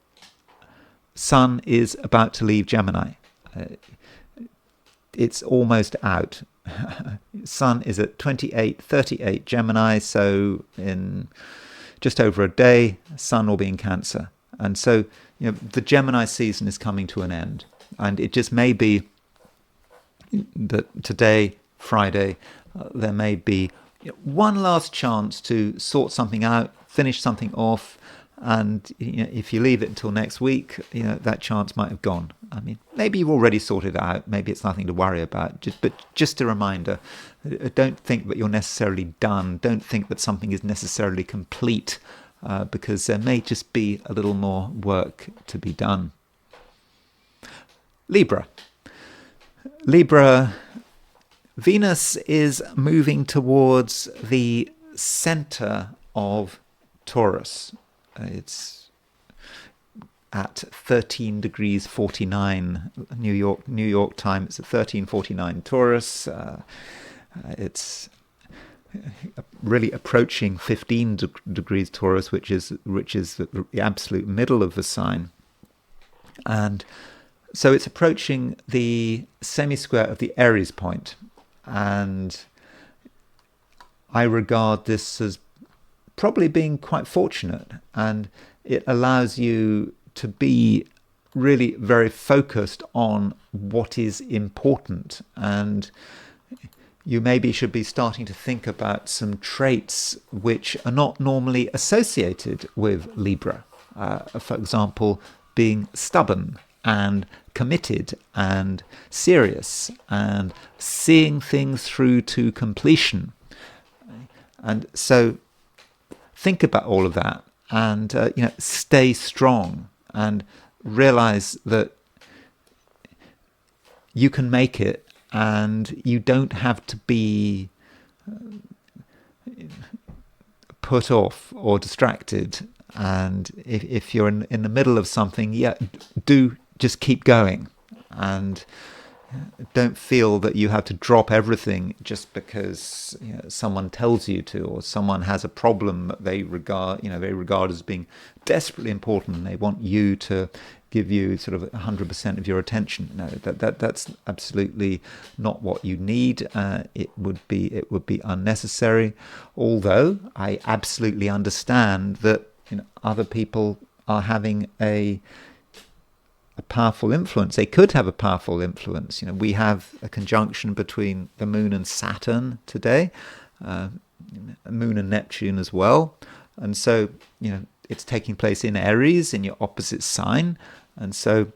Sun is about to leave Gemini. It's almost out. Sun is at 28:38 Gemini, so in just over a day, Sun will be in Cancer. And so, the Gemini season is coming to an end. And it just may be that today, Friday, there may be one last chance to sort something out, finish something off. And if you leave it until next week, that chance might have gone. I mean, maybe you've already sorted it out. Maybe it's nothing to worry about. But just a reminder, don't think that you're necessarily done. Don't think that something is necessarily complete, because there may just be a little more work to be done. Libra, Venus is moving towards the center of Taurus. It's at 13 degrees 49 New York time. It's at 13:49 Taurus. It's really approaching 15 degrees Taurus, which is the absolute middle of the sign. And so it's approaching the semi-square of the Aries point. And I regard this as probably being quite fortunate, and it allows you to be really very focused on what is important, and you maybe should be starting to think about some traits which are not normally associated with Libra. For example, being stubborn and committed and serious and seeing things through to completion. And so think about all of that, and stay strong, and realize that you can make it, and you don't have to be put off or distracted. And if you're in the middle of something, do just keep going. And don't feel that you have to drop everything just because someone tells you to, or someone has a problem that they regard as being desperately important, and they want you to give you sort of 100% of your attention. No, that's absolutely not what you need. It would be unnecessary. Although I absolutely understand that other people are having a powerful influence. They could have a powerful influence. We have a conjunction between the Moon and Saturn today, Moon and Neptune as well, and so it's taking place in Aries, in your opposite sign, and so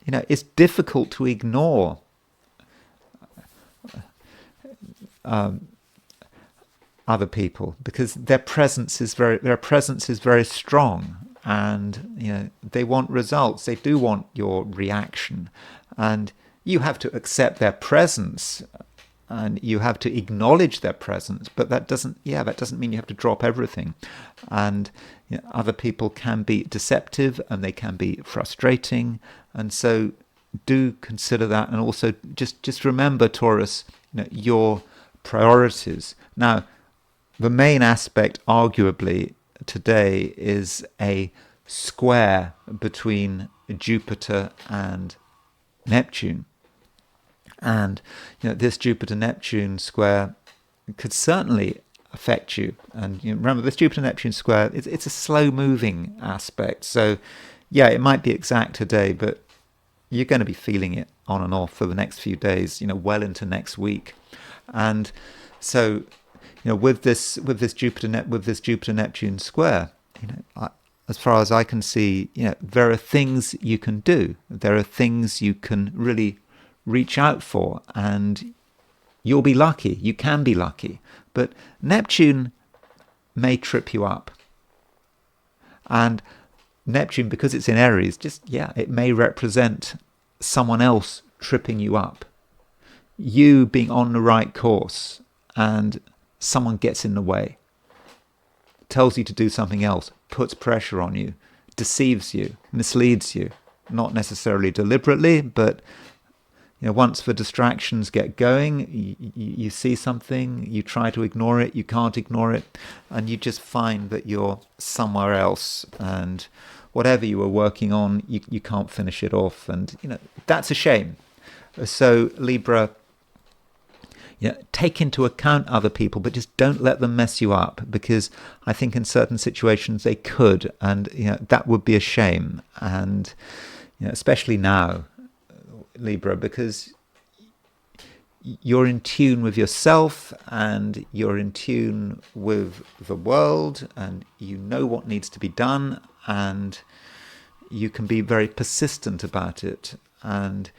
it's difficult to ignore other people, because their presence is very strong. And they want results. They do want your reaction, and you have to accept their presence, and you have to acknowledge their presence. But that doesn't mean you have to drop everything. And other people can be deceptive, and they can be frustrating, and so do consider that. And also just remember, Taurus, your priorities. Now, the main aspect, arguably, today is a square between Jupiter and Neptune, and this Jupiter-Neptune square could certainly affect you. And remember, this Jupiter-Neptune square, it's a slow-moving aspect, so yeah, it might be exact today, but you're going to be feeling it on and off for the next few days, well into next week. And so with this Jupiter-Neptune square, as far as I can see, there are things you can do. There are things you can really reach out for, and you'll be lucky. You can be lucky. But Neptune may trip you up. And Neptune, because it's in Aries, it may represent someone else tripping you up. You being on the right course, and someone gets in the way, tells you to do something else, puts pressure on you, deceives you, misleads you, not necessarily deliberately, but once the distractions get going, you see something, you try to ignore it, you can't ignore it, and you just find that you're somewhere else, and whatever you were working on, you can't finish it off, and that's a shame. So Libra, take into account other people, but just don't let them mess you up, because I think in certain situations they could, and that would be a shame. And especially now, Libra, because you're in tune with yourself, and you're in tune with the world, and you know what needs to be done, and you can be very persistent about it. And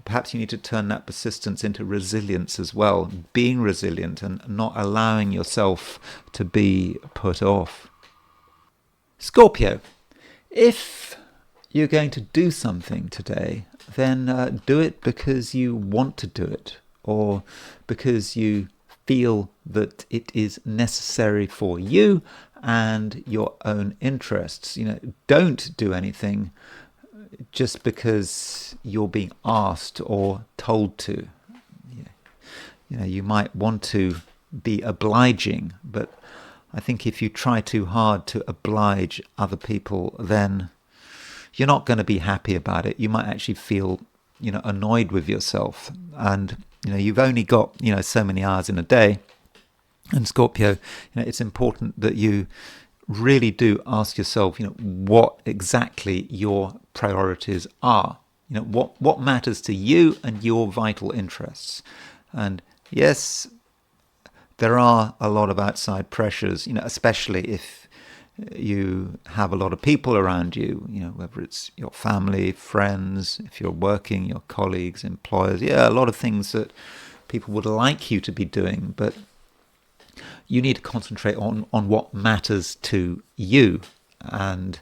perhaps you need to turn that persistence into resilience as well, being resilient and not allowing yourself to be put off. Scorpio, if you're going to do something today, then do it because you want to do it, or because you feel that it is necessary for you and your own interests. Don't do anything just because you're being asked or told to. You might want to be obliging, but I think if you try too hard to oblige other people, then you're not going to be happy about it. You might actually feel, annoyed with yourself. And, you've only got, so many hours in a day. And Scorpio, it's important that you really do ask yourself, what exactly your priorities are. What matters to you and your vital interests. And yes, there are a lot of outside pressures, especially if you have a lot of people around you, whether it's your family, friends, if you're working, your colleagues, employers. Yeah, a lot of things that people would like you to be doing, but you need to concentrate on what matters to you. And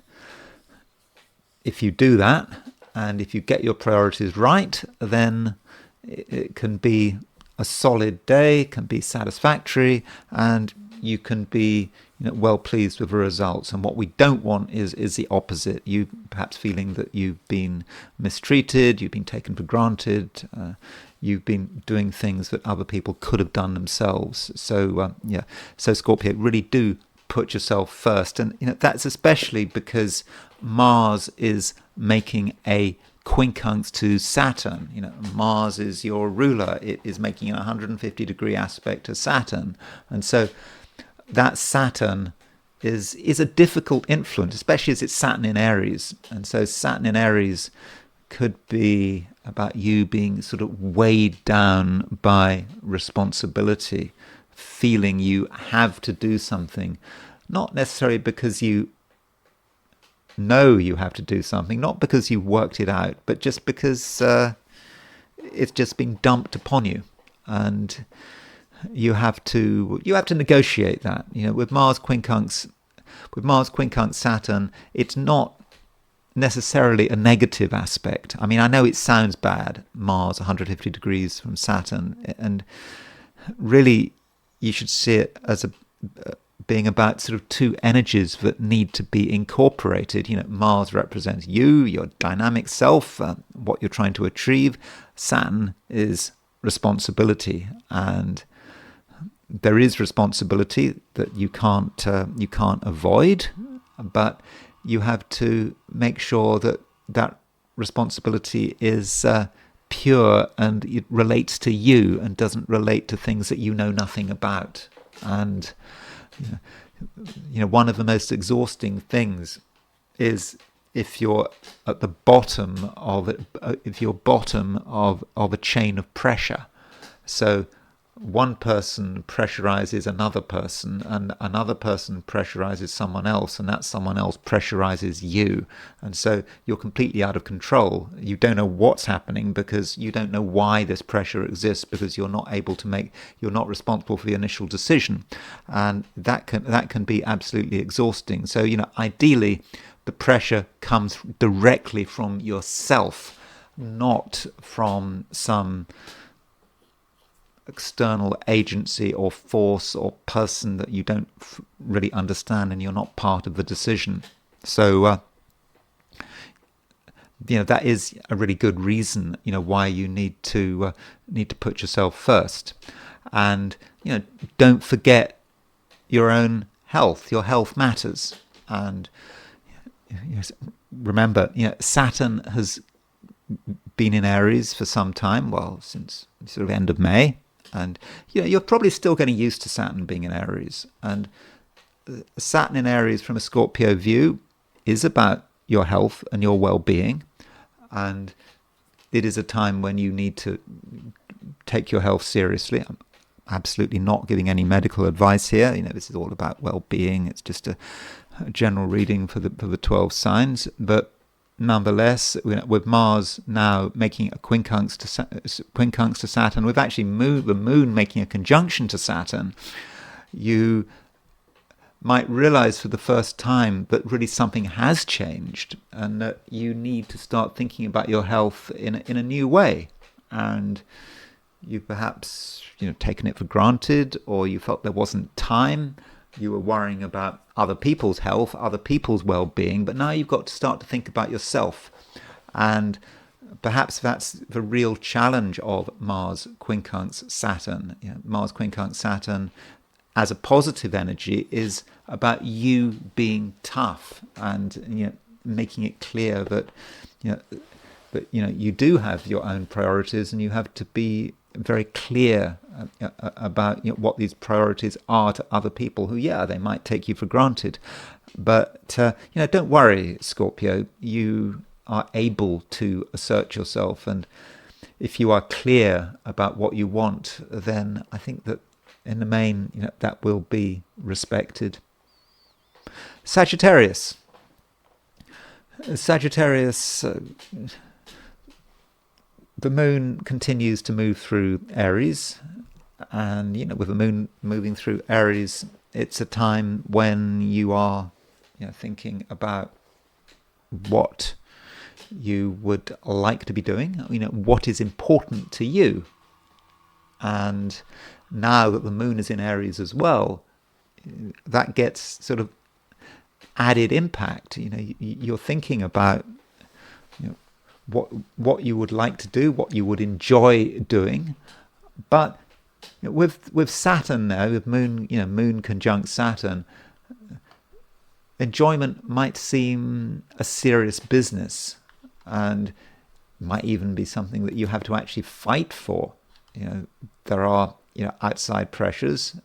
if you do that, and if you get your priorities right, then it can be a solid day, can be satisfactory, and you can be well pleased with the results. And what we don't want is the opposite. You perhaps feeling that you've been mistreated, you've been taken for granted, you've been doing things that other people could have done themselves. So so Scorpio, really do put yourself first. And that's especially because Mars is making a quincunx to Saturn. Mars is your ruler. It is making a 150-degree aspect to Saturn, and so that Saturn is a difficult influence, especially as it's Saturn in Aries. And so Saturn in Aries could be about you being sort of weighed down by responsibility, feeling you have to do something, not necessarily because you know you have to do something, not because you worked it out, but just because it's just been dumped upon you, and you have to negotiate that. With Mars quincunx Saturn, it's not necessarily a negative aspect. I mean, I know it sounds bad, Mars 150 degrees from Saturn, and really you should see it as being about sort of two energies that need to be incorporated. Mars represents you, your dynamic self, what you're trying to achieve. Saturn is responsibility, and there is responsibility that you can't avoid, but you have to make sure that responsibility is pure and it relates to you and doesn't relate to things that you know nothing about. And one of the most exhausting things is if you're at the bottom of a chain of pressure. So one person pressurizes another person, and another person pressurizes someone else, and that someone else pressurizes you. And so you're completely out of control. You don't know what's happening because you don't know why this pressure exists, because you're not responsible for the initial decision. And that can be absolutely exhausting. So, ideally, the pressure comes directly from yourself, not from some external agency or force or person that you don't really understand, and you're not part of the decision. So that is a really good reason why you need to put yourself first. And don't forget your own health. Your health matters. And remember, Saturn has been in Aries for some time, since sort of end of May. And you're probably still getting used to Saturn being in Aries. And Saturn in Aries from a Scorpio view is about your health and your well-being. And it is a time when you need to take your health seriously. I'm absolutely not giving any medical advice here. This is all about well-being. It's just a general reading for the 12 signs. But nonetheless, with Mars now making a quincunx to Saturn, with actually the Moon making a conjunction to Saturn, you might realize for the first time that really something has changed, and that you need to start thinking about your health in a new way. And you perhaps taken it for granted, or you felt there wasn't time. You were worrying about other people's health, other people's well-being, but now you've got to start to think about yourself. And perhaps that's the real challenge of Mars quincunx Saturn. Mars quincunx Saturn as a positive energy is about you being tough, and making it clear that you do have your own priorities, and you have to be very clear about what these priorities are to other people who, they might take you for granted. But don't worry, Scorpio, you are able to assert yourself, and if you are clear about what you want, then I think that in the main that will be respected. Sagittarius, the moon continues to move through Aries, and with the moon moving through Aries, it's a time when you are thinking about what you would like to be doing, what is important to you. And now that the moon is in Aries as well, that gets sort of added impact. You're thinking about what you would like to do, what you would enjoy doing. But with Saturn now, with Moon conjunct Saturn, enjoyment might seem a serious business, and might even be something that you have to actually fight for. There are outside pressures.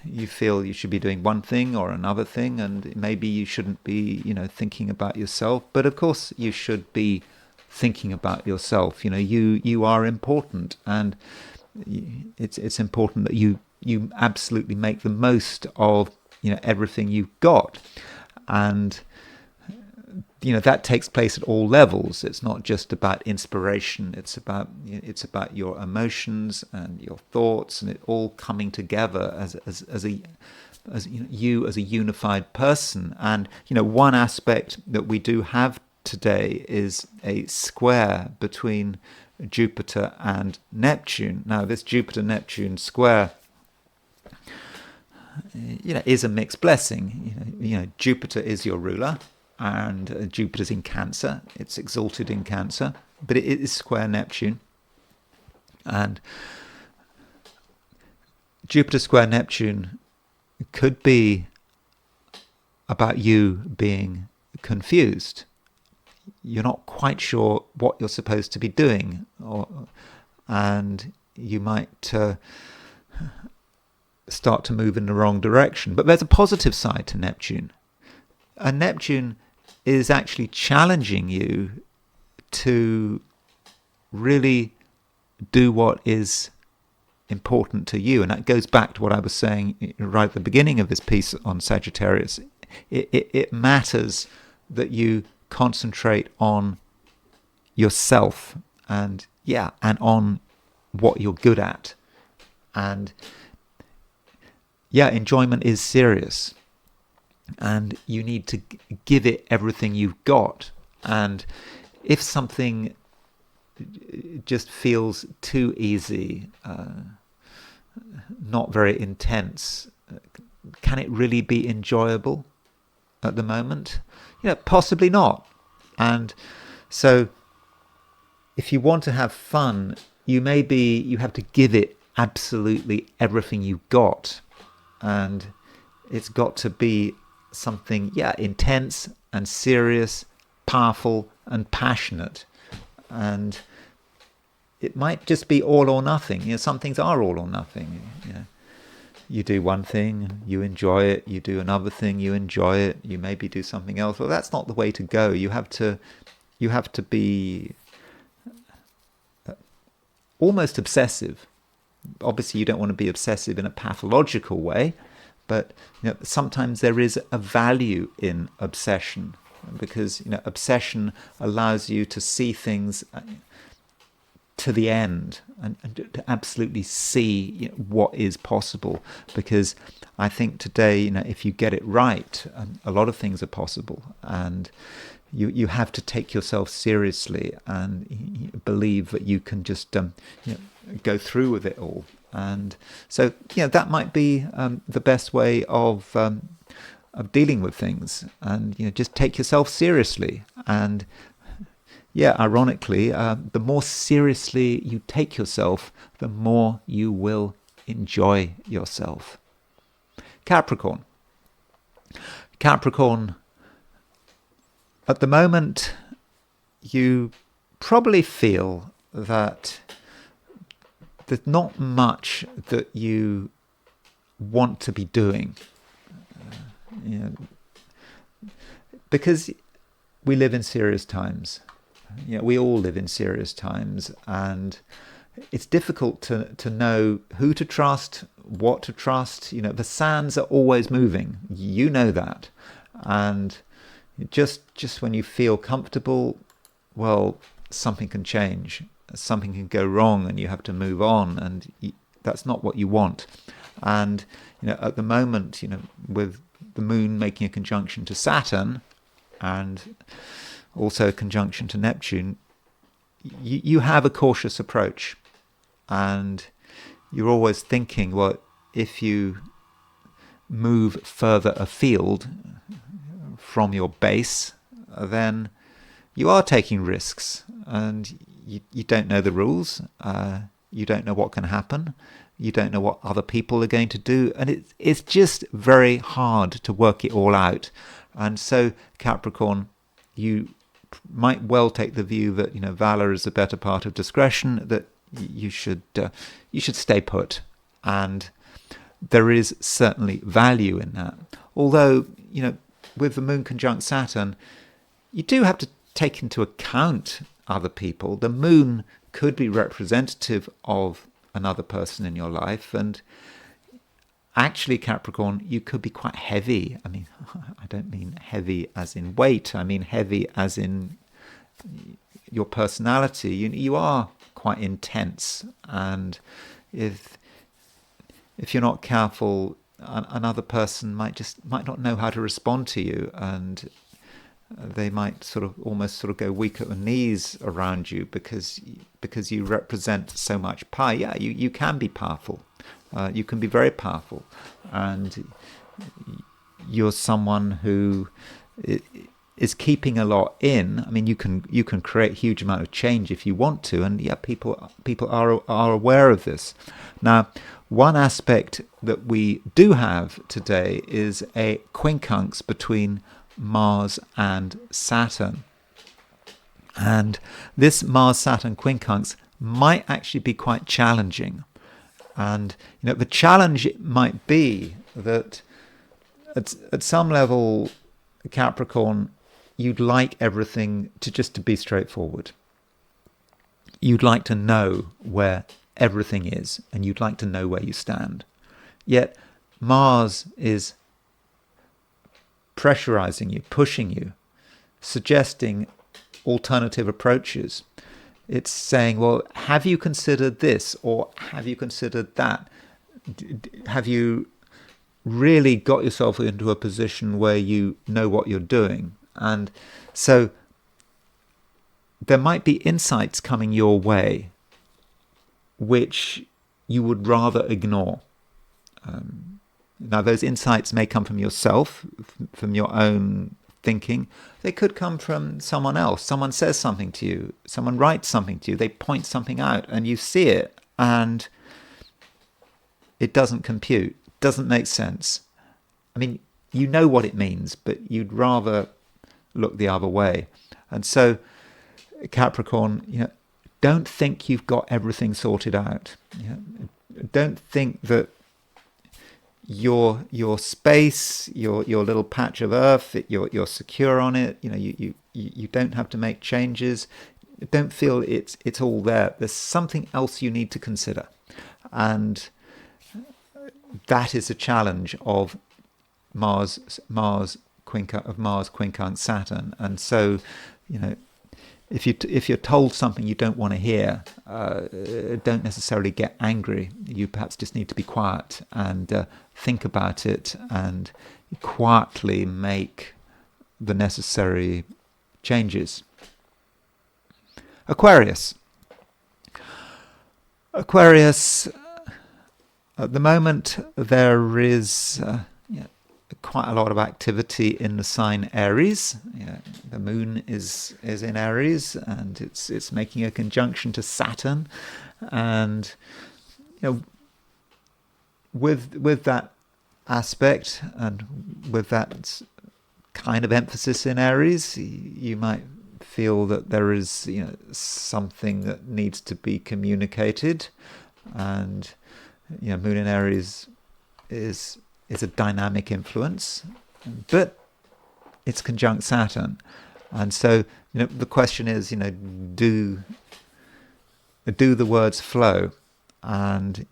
You feel you should be doing one thing or another thing, and maybe you shouldn't be thinking about yourself. But of course you should be thinking about yourself. You are important, and it's important that you absolutely make the most of everything you've got. And that takes place at all levels. It's not just about inspiration. It's about your emotions and your thoughts, and it all coming together as you as a unified person. And one aspect that we do have today is a square between Jupiter and Neptune. Now, this Jupiter-Neptune square is a mixed blessing. Jupiter is your ruler, and Jupiter's in Cancer. It's exalted in Cancer, but it is square Neptune. And Jupiter square Neptune could be about you being confused. You're not quite sure what you're supposed to be doing, and you might start to move in the wrong direction. But there's a positive side to Neptune. And Neptune is actually challenging you to really do what is important to you. And that goes back to what I was saying right at the beginning of this piece on Sagittarius. It matters that you concentrate on yourself and on what you're good at. And enjoyment is serious, and you need to give it everything you've got. And if something just feels too easy, not very intense, can it really be enjoyable at the moment? Possibly not. And so if you want to have fun, you have to give it absolutely everything you've got. And it's got to be something intense and serious, powerful and passionate. And it might just be all or nothing. Some things are all or nothing. You do one thing, you enjoy it. You do another thing, you enjoy it. You maybe do something else. Well, that's not the way to go. You have to be almost obsessive. Obviously, you don't want to be obsessive in a pathological way, but sometimes there is a value in obsession, because obsession allows you to see things to the end and to absolutely see what is possible. Because I think today, if you get it right, a lot of things are possible, and you have to take yourself seriously and believe that you can just go through with it all. And so that might be the best way of dealing with things, and just take yourself seriously. And ironically, the more seriously you take yourself, the more you will enjoy yourself. Capricorn, at the moment, you probably feel that there's not much that you want to be doing. Because we live in serious times. We all live in serious times, and it's difficult to know who to trust, what to trust. The sands are always moving. You know that. And just when you feel comfortable, well, something can change. Something can go wrong, and you have to move on, and that's not what you want. And at the moment, with the moon making a conjunction to Saturn, and also a conjunction to Neptune, you have a cautious approach, and you're always thinking, well, if you move further afield from your base, then you are taking risks, and you don't know the rules. You don't know what can happen. You don't know what other people are going to do, and it's just very hard to work it all out. And so, Capricorn, you might well take the view that valor is the better part of discretion. That you should stay put, and there is certainly value in that. Although with the Moon conjunct Saturn, you do have to take into account other people. The Moon could be representative of another person in your life, and actually, Capricorn, you could be quite heavy. I mean, I don't mean heavy as in weight. I mean heavy as in your personality. You are quite intense, and if you're not careful, another person might not know how to respond to you, and they might almost go weak at the knees around you because you represent so much power. Yeah, you can be powerful. You can be very powerful, and you're someone who is keeping a lot in. I mean, you can create a huge amount of change if you want to, and yeah, people are aware of this. Now, one aspect that we do have today is a quincunx between Mars and Saturn, and this Mars-Saturn quincunx might actually be quite challenging. And the challenge might be that at some level, Capricorn, you'd like everything to be straightforward. You'd like to know where everything is, and you'd like to know where you stand. Yet Mars is pressurizing you, pushing you, suggesting alternative approaches. It's saying, well, have you considered this, or have you considered that? Have you really got yourself into a position where you know what you're doing? And so there might be insights coming your way which you would rather ignore. Now, those insights may come from yourself, from your own thinking. They could come from someone else. Someone says something to you. Someone writes something to you. They point something out, and you see it, and it doesn't compute. Doesn't make sense. I mean, you know what it means, but you'd rather look the other way. And so, Capricorn, don't think you've got everything sorted out. Don't think that your space, your little patch of earth, you're secure on it. You don't have to make changes. Don't feel it's all there. There's something else you need to consider, and that is a challenge of Mars quincunx Saturn. And so, if you're told something you don't want to hear, don't necessarily get angry. You perhaps just need to be quiet and think about it, and quietly make the necessary changes. Aquarius, at the moment there is quite a lot of activity in the sign Aries. The moon is in Aries, and it's making a conjunction to Saturn, and with that aspect and with that kind of emphasis in Aries, you might feel that there is something that needs to be communicated, and moon in Aries is a dynamic influence, but it's conjunct Saturn. And so the question is, do the words flow? And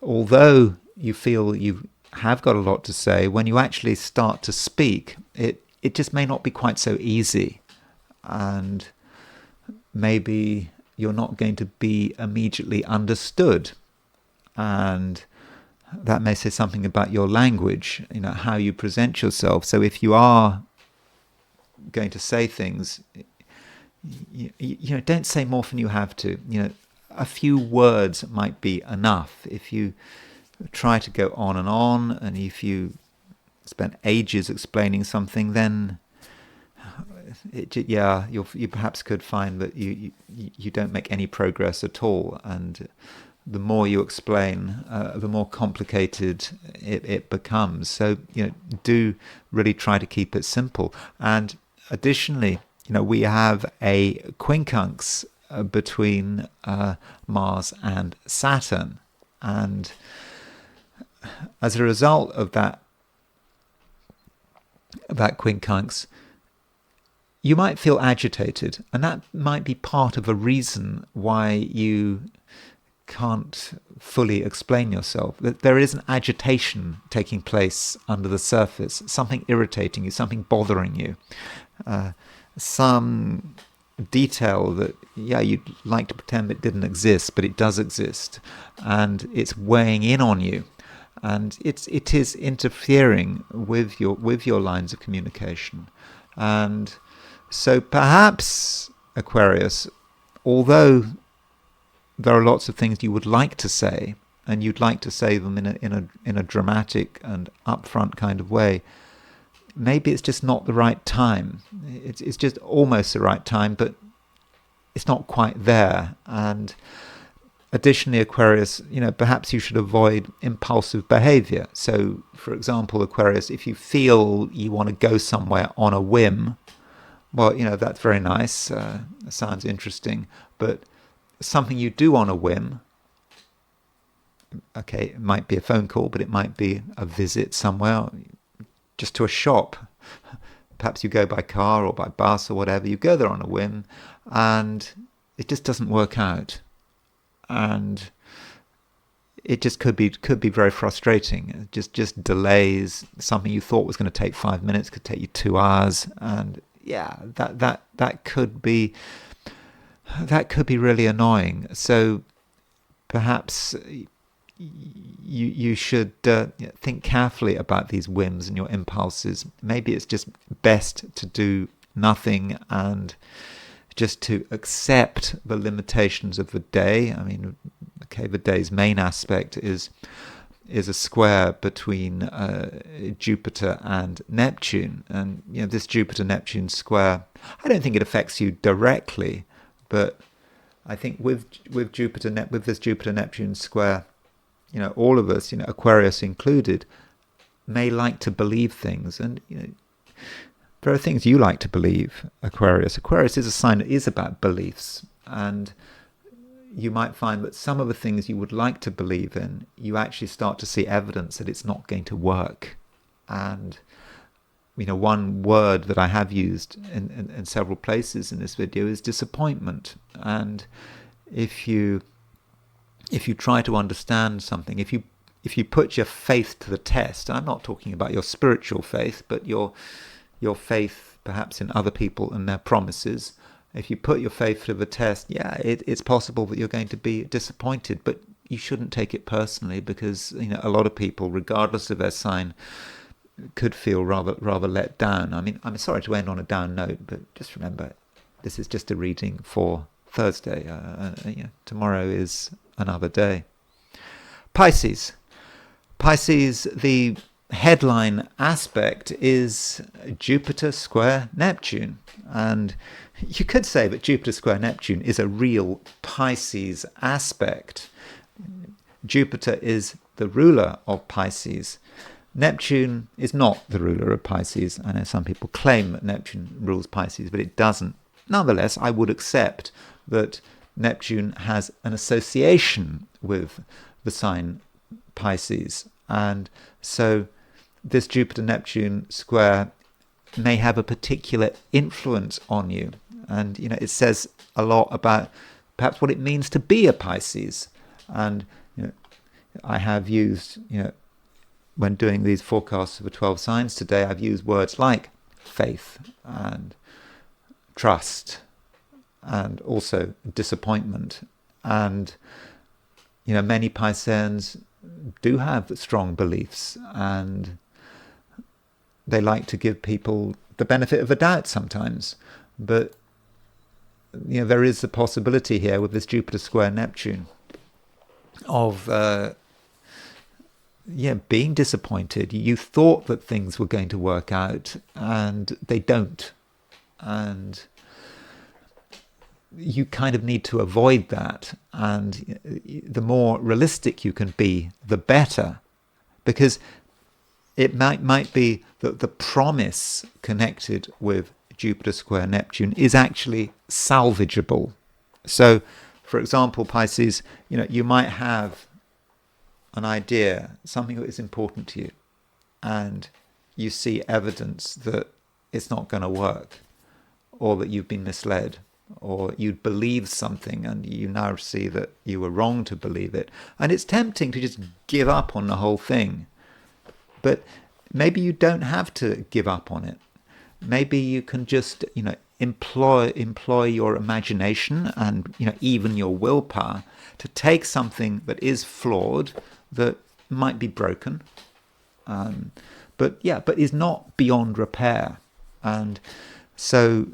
although you feel you have got a lot to say, when you actually start to speak, it just may not be quite so easy, and maybe you're not going to be immediately understood, and that may say something about your language, how you present yourself. So if you are going to say things, don't say more than you have to. A few words might be enough. If you try to go on, and if you spent ages explaining something, then you perhaps could find that you don't make any progress at all, and the more you explain, the more complicated it becomes. So do really try to keep it simple. And additionally, we have a quincunx between Mars and Saturn, and as a result of that quincunx, you might feel agitated, and that might be part of a reason why you can't fully explain yourself. That there is an agitation taking place under the surface, something irritating you, something bothering you, some detail that you'd like to pretend it didn't exist, but it does exist, and it's weighing in on you, and it is interfering with your lines of communication. And so perhaps, Aquarius, although there are lots of things you would like to say, and you'd like to say them in a dramatic and upfront kind of way, maybe it's just not the right time. It's just almost the right time, but it's not quite there. And additionally, Aquarius, perhaps you should avoid impulsive behavior. So, for example, Aquarius, if you feel you want to go somewhere on a whim, well, that's very nice. Sounds interesting. But something you do on a whim, okay, it might be a phone call, but it might be a visit somewhere, just to a shop. Perhaps you go by car or by bus or whatever. You go there on a whim, and it just doesn't work out. And it just could be very frustrating. It just delays something you thought was going to take 5 minutes, could take you 2 hours, and that could be really annoying. So perhaps you should think carefully about these whims and your impulses. Maybe it's just best to do nothing and just to accept the limitations of the day. I mean, okay, the day's main aspect is a square between Jupiter and Neptune, and this Jupiter-Neptune square, I don't think it affects you directly, but I think with this Jupiter-Neptune square, all of us, Aquarius included, may like to believe things, and there are things you like to believe, Aquarius. Aquarius is a sign that is about beliefs, and you might find that some of the things you would like to believe in, you actually start to see evidence that it's not going to work. And one word that I have used in several places in this video is disappointment. And if you try to understand something, if you put your faith to the test, I'm not talking about your spiritual faith, but your faith perhaps in other people and their promises. If you put your faith to the test, it's possible that you're going to be disappointed, but you shouldn't take it personally, because a lot of people, regardless of their sign, could feel rather let down. I mean, I'm sorry to end on a down note, but just remember, this is just a reading for Thursday. Tomorrow is another day. Pisces, the headline aspect is Jupiter square Neptune, and you could say that Jupiter square Neptune is a real Pisces aspect. Jupiter is the ruler of Pisces. Neptune is not the ruler of Pisces. I know some people claim that Neptune rules Pisces, but it doesn't. Nonetheless, I would accept that Neptune has an association with the sign Pisces, and so this Jupiter-Neptune square may have a particular influence on you. And, it says a lot about perhaps what it means to be a Pisces. And, I have used, when doing these forecasts for the 12 signs today, I've used words like faith and trust and also disappointment. And, many Pisceans do have strong beliefs, and they like to give people the benefit of the doubt sometimes. But there is a possibility here with this Jupiter square Neptune of being disappointed. You thought that things were going to work out and they don't. And you kind of need to avoid that. And the more realistic you can be, the better. Because it might be that the promise connected with Jupiter square Neptune is actually salvageable. So, for example, Pisces, you might have an idea, something that is important to you, and you see evidence that it's not going to work, or that you've been misled, or you believe something and you now see that you were wrong to believe it. And it's tempting to just give up on the whole thing. But maybe you don't have to give up on it. Maybe you can just, employ your imagination and, even your willpower to take something that is flawed, that might be broken, but is not beyond repair. And so,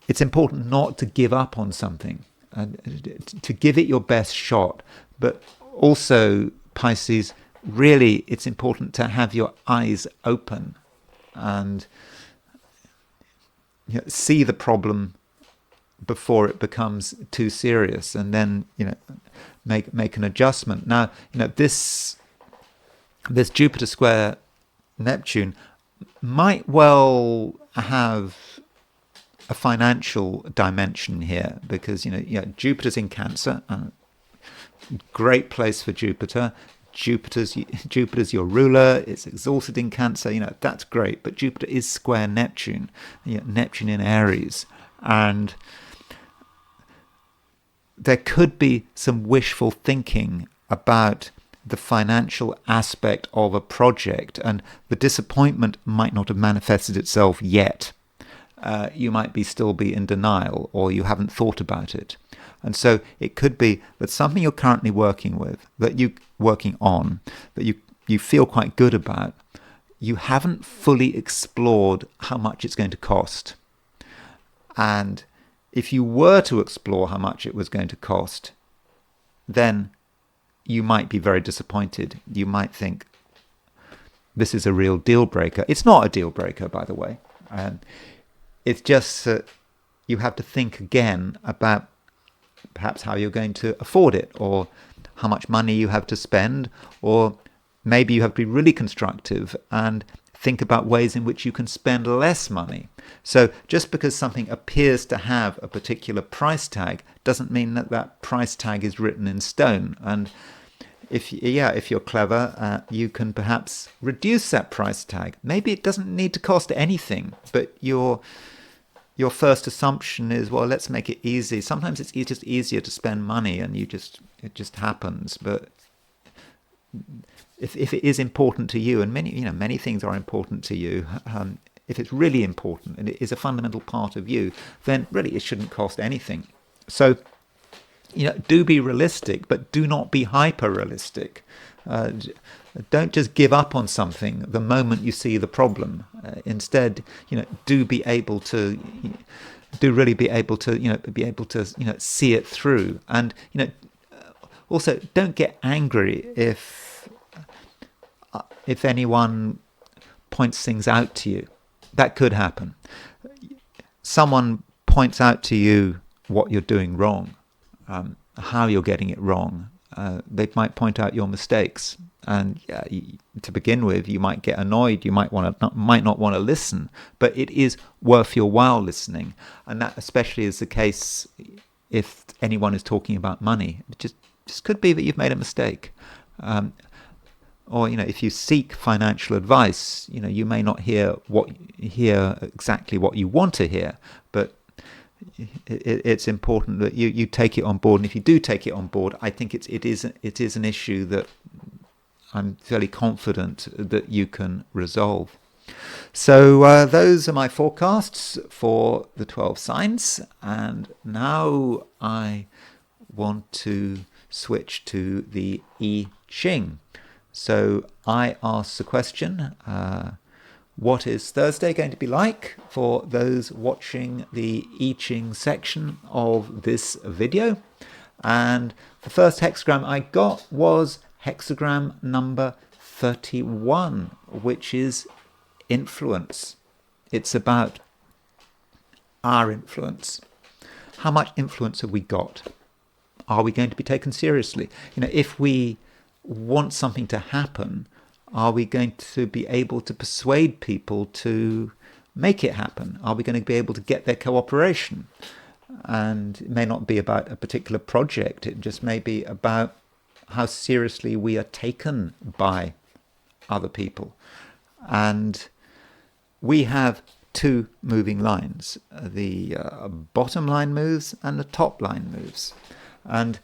it's important not to give up on something, and to give it your best shot. But also, Pisces, really, it's important to have your eyes open and see the problem before it becomes too serious, and then make an adjustment. Now, this Jupiter square Neptune might well have a financial dimension here, because Jupiter's in Cancer, great place for Jupiter. Jupiter's your ruler. It's exalted in Cancer. That's great. But Jupiter is square Neptune. Neptune in Aries, and there could be some wishful thinking about the financial aspect of a project, and the disappointment might not have manifested itself yet. You might still be in denial, or you haven't thought about it. And so it could be that something you're currently working on, that you feel quite good about, you haven't fully explored how much it's going to cost. And if you were to explore how much it was going to cost, then you might be very disappointed. You might think, this is a real deal breaker. It's not a deal breaker, by the way. It's just that you have to think again about perhaps how you're going to afford it, or how much money you have to spend, or maybe you have to be really constructive and think about ways in which you can spend less money. So just because something appears to have a particular price tag doesn't mean that price tag is written in stone. And if you're clever, you can perhaps reduce that price tag. Maybe it doesn't need to cost anything, but your first assumption is, well, let's make it easy. Sometimes it's just easier to spend money, and it just happens. But if it is important to you, and many things are important to you, if it's really important and it is a fundamental part of you, then really it shouldn't cost anything. So, do be realistic, but do not be hyper-realistic. Don't just give up on something the moment you see the problem. Instead, do really be able to see it through. And also, don't get angry if anyone points things out to you. That could happen. Someone points out to you what you're doing wrong, how you're getting it wrong. They might point out your mistakes, and to begin with, you might get annoyed. You might not want to listen, but it is worth your while listening, and that especially is the case if anyone is talking about money. It just could be that you've made a mistake, or if you seek financial advice, you may not hear exactly what you want to hear, but it's important that you take it on board. And if you do take it on board, I think it is an issue that I'm fairly confident that you can resolve. So those are my forecasts for the 12 signs. And now I want to switch to the I Ching. So I asked the question, what is Thursday going to be like, for those watching the I Ching section of this video? And the first hexagram I got was hexagram number 31, which is influence. It's about our influence. How much influence have we got? Are we going to be taken seriously? If we want something to happen, are we going to be able to persuade people to make it happen? Are we going to be able to get their cooperation? And it may not be about a particular project. It just may be about how seriously we are taken by other people. And we have two moving lines. The bottom line moves and the top line moves. And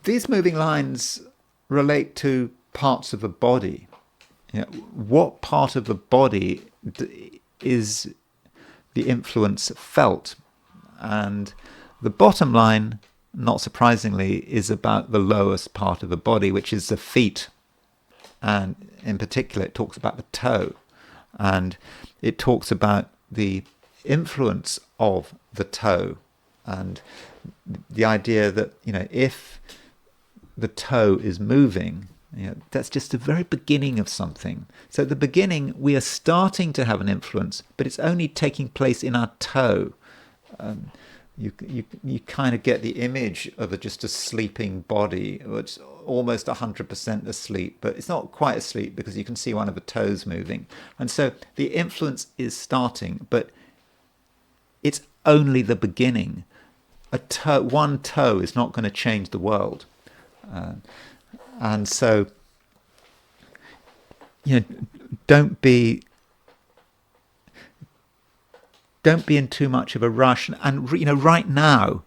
these moving lines relate to parts of the body. What part of the body is the influence felt? And the bottom line, not surprisingly, is about the lowest part of the body, which is the feet. And in particular, it talks about the toe. And it talks about the influence of the toe. And the idea that, if the toe is moving, that's just the very beginning of something. So at the beginning, we are starting to have an influence, but it's only taking place in our toe. You kind of get the image of just a sleeping body. It's almost 100% asleep, but it's not quite asleep because you can see one of the toes moving. And so the influence is starting, but it's only the beginning. One toe is not going to change the world. And so, don't be in too much of a rush. And right now,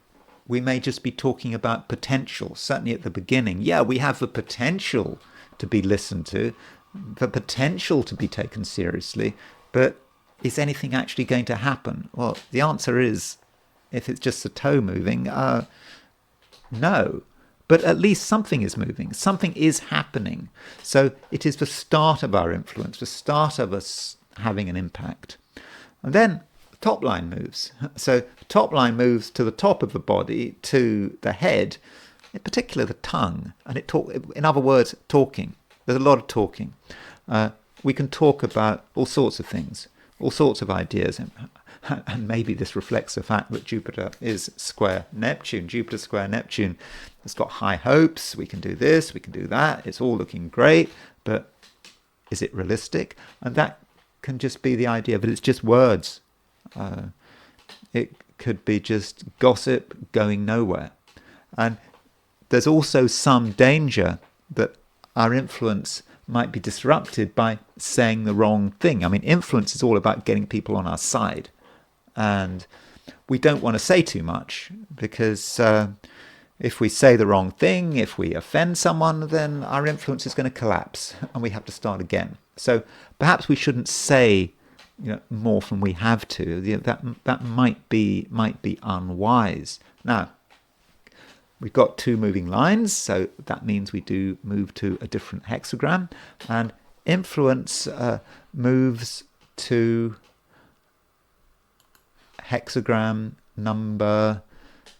we may just be talking about potential. Certainly at the beginning, we have the potential to be listened to, the potential to be taken seriously. But is anything actually going to happen? Well, the answer is, if it's just the toe moving, no. But at least something is moving. Something is happening. So it is the start of our influence, the start of us having an impact. And then the top line moves. So the top line moves to the top of the body, to the head, in particular the tongue. And in other words, talking. There's a lot of talking. We can talk about all sorts of things, all sorts of ideas. And maybe this reflects the fact that Jupiter is square Neptune. Jupiter square Neptune has got high hopes. We can do this, we can do that. It's all looking great, but is it realistic? And that can just be the idea that it's just words. It could be just gossip going nowhere. And there's also some danger that our influence might be disrupted by saying the wrong thing. I mean, influence is all about getting people on our side. And we don't want to say too much, because if we say the wrong thing, if we offend someone, then our influence is going to collapse and we have to start again. So perhaps we shouldn't say more than we have to. That might be unwise. Now, we've got two moving lines, so that means we do move to a different hexagram, and influence moves to hexagram number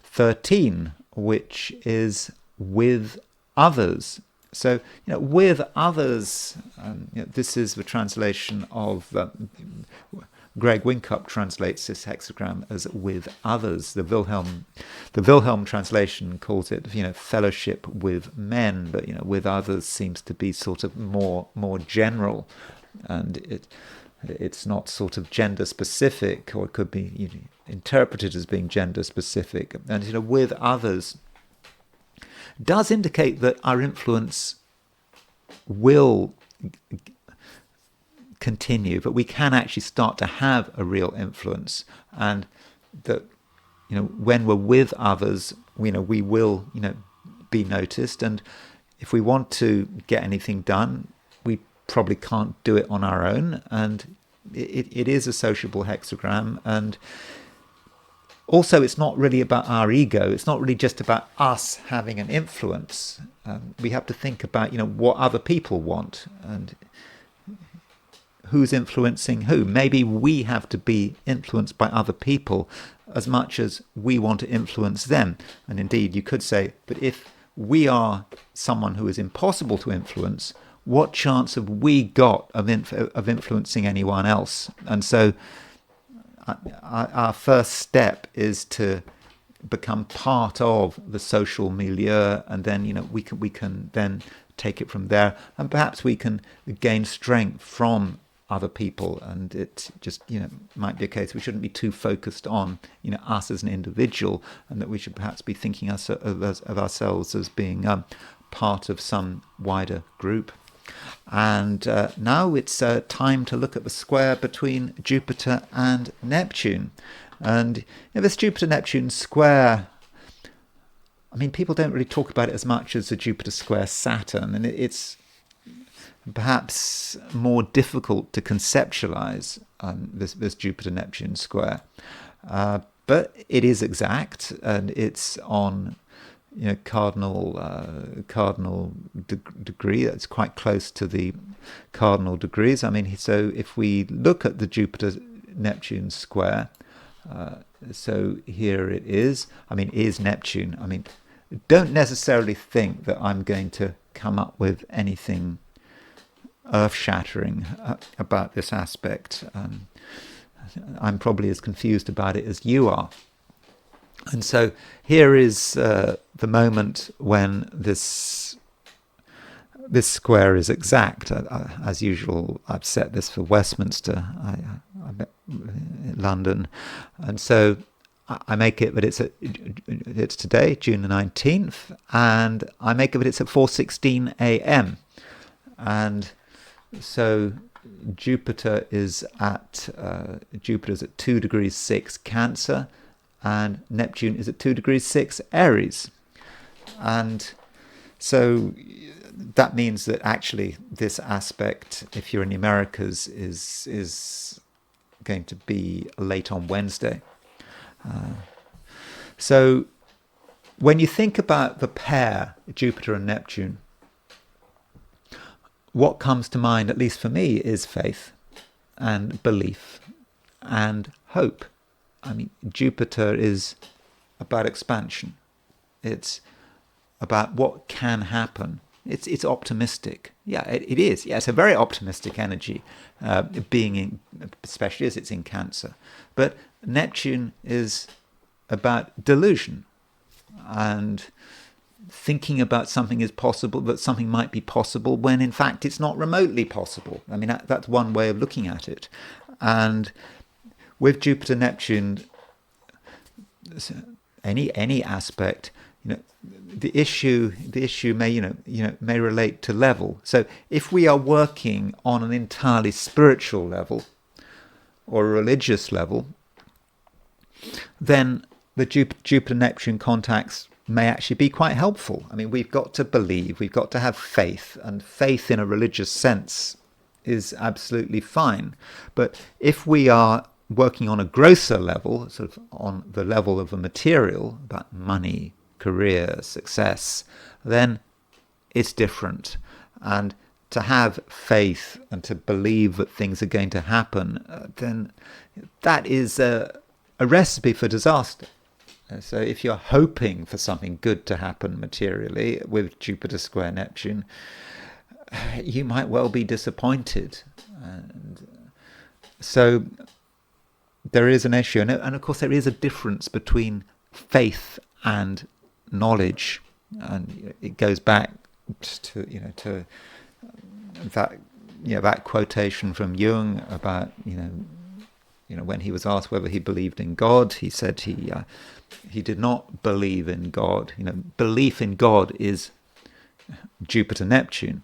13, which is with others. So, with others, this is the translation of Greg Winkup translates this hexagram as with others. The Wilhelm translation calls it, fellowship with men, but with others seems to be sort of more general, and it's not sort of gender specific, or it could be interpreted as being gender specific. And with others does indicate that our influence will continue, but we can actually start to have a real influence, and that when we're with others, we will be noticed. And if we want to get anything done, we probably can't do it on our own, and it is a sociable hexagram. And also, it's not really about our ego. It's not really just about us having an influence. We have to think about what other people want and who's influencing who. Maybe we have to be influenced by other people as much as we want to influence them. And indeed, you could say, but if we are someone who is impossible to influence, what chance have we got of influencing anyone else? And so our first step is to become part of the social milieu, and then we can then take it from there, and perhaps we can gain strength from other people. And it just might be a case we shouldn't be too focused on us as an individual, and that we should perhaps be thinking of ourselves as being part of some wider group. And now it's time to look at the square between Jupiter and Neptune. And this Jupiter-Neptune square, I mean, people don't really talk about it as much as the Jupiter square Saturn, and it's perhaps more difficult to conceptualize this Jupiter-Neptune square. But it is exact, and it's on cardinal degree. That's quite close to the cardinal degrees. I mean, so if we look at the Jupiter-Neptune square, so here it is. I mean, is Neptune. I mean, don't necessarily think that I'm going to come up with anything earth-shattering about this aspect. I'm probably as confused about it as you are. And so here is the moment when this square is exact. As usual, I've set this for Westminster, London, and so I make it that it's today, June the 19th, and I make it that it's at 4:16 a.m. And so Jupiter's at 2 degrees 6 Cancer, and Neptune is at 2 degrees 6 Aries. And so that means that actually this aspect, if you're in the Americas, is going to be late on Wednesday. So when you think about the pair, Jupiter and Neptune, what comes to mind, at least for me, is faith and belief and hope. I mean, Jupiter is about expansion. It's about what can happen. It's optimistic. Yeah, it is. Yeah, it's a very optimistic energy, especially as it's in Cancer. But Neptune is about delusion and thinking about something is possible, that something might be possible when in fact it's not remotely possible. I mean, that's one way of looking at it. And with Jupiter-Neptune, any aspect, the issue may relate to level. So if we are working on an entirely spiritual level or a religious level, then the Jupiter-Neptune contacts may actually be quite helpful. I mean, we've got to believe, we've got to have faith, and faith in a religious sense is absolutely fine. But if we are working on a grosser level, sort of on the level of a material, about money, career, success, then it's different. And to have faith and to believe that things are going to happen, then that is a recipe for disaster. So if you're hoping for something good to happen materially with Jupiter square Neptune, you might well be disappointed. And so there is an issue. And of course there is a difference between faith and knowledge. And it goes back to that quotation from Jung about when he was asked whether he believed in God, he said he did not believe in God. Belief in God is Jupiter-Neptune.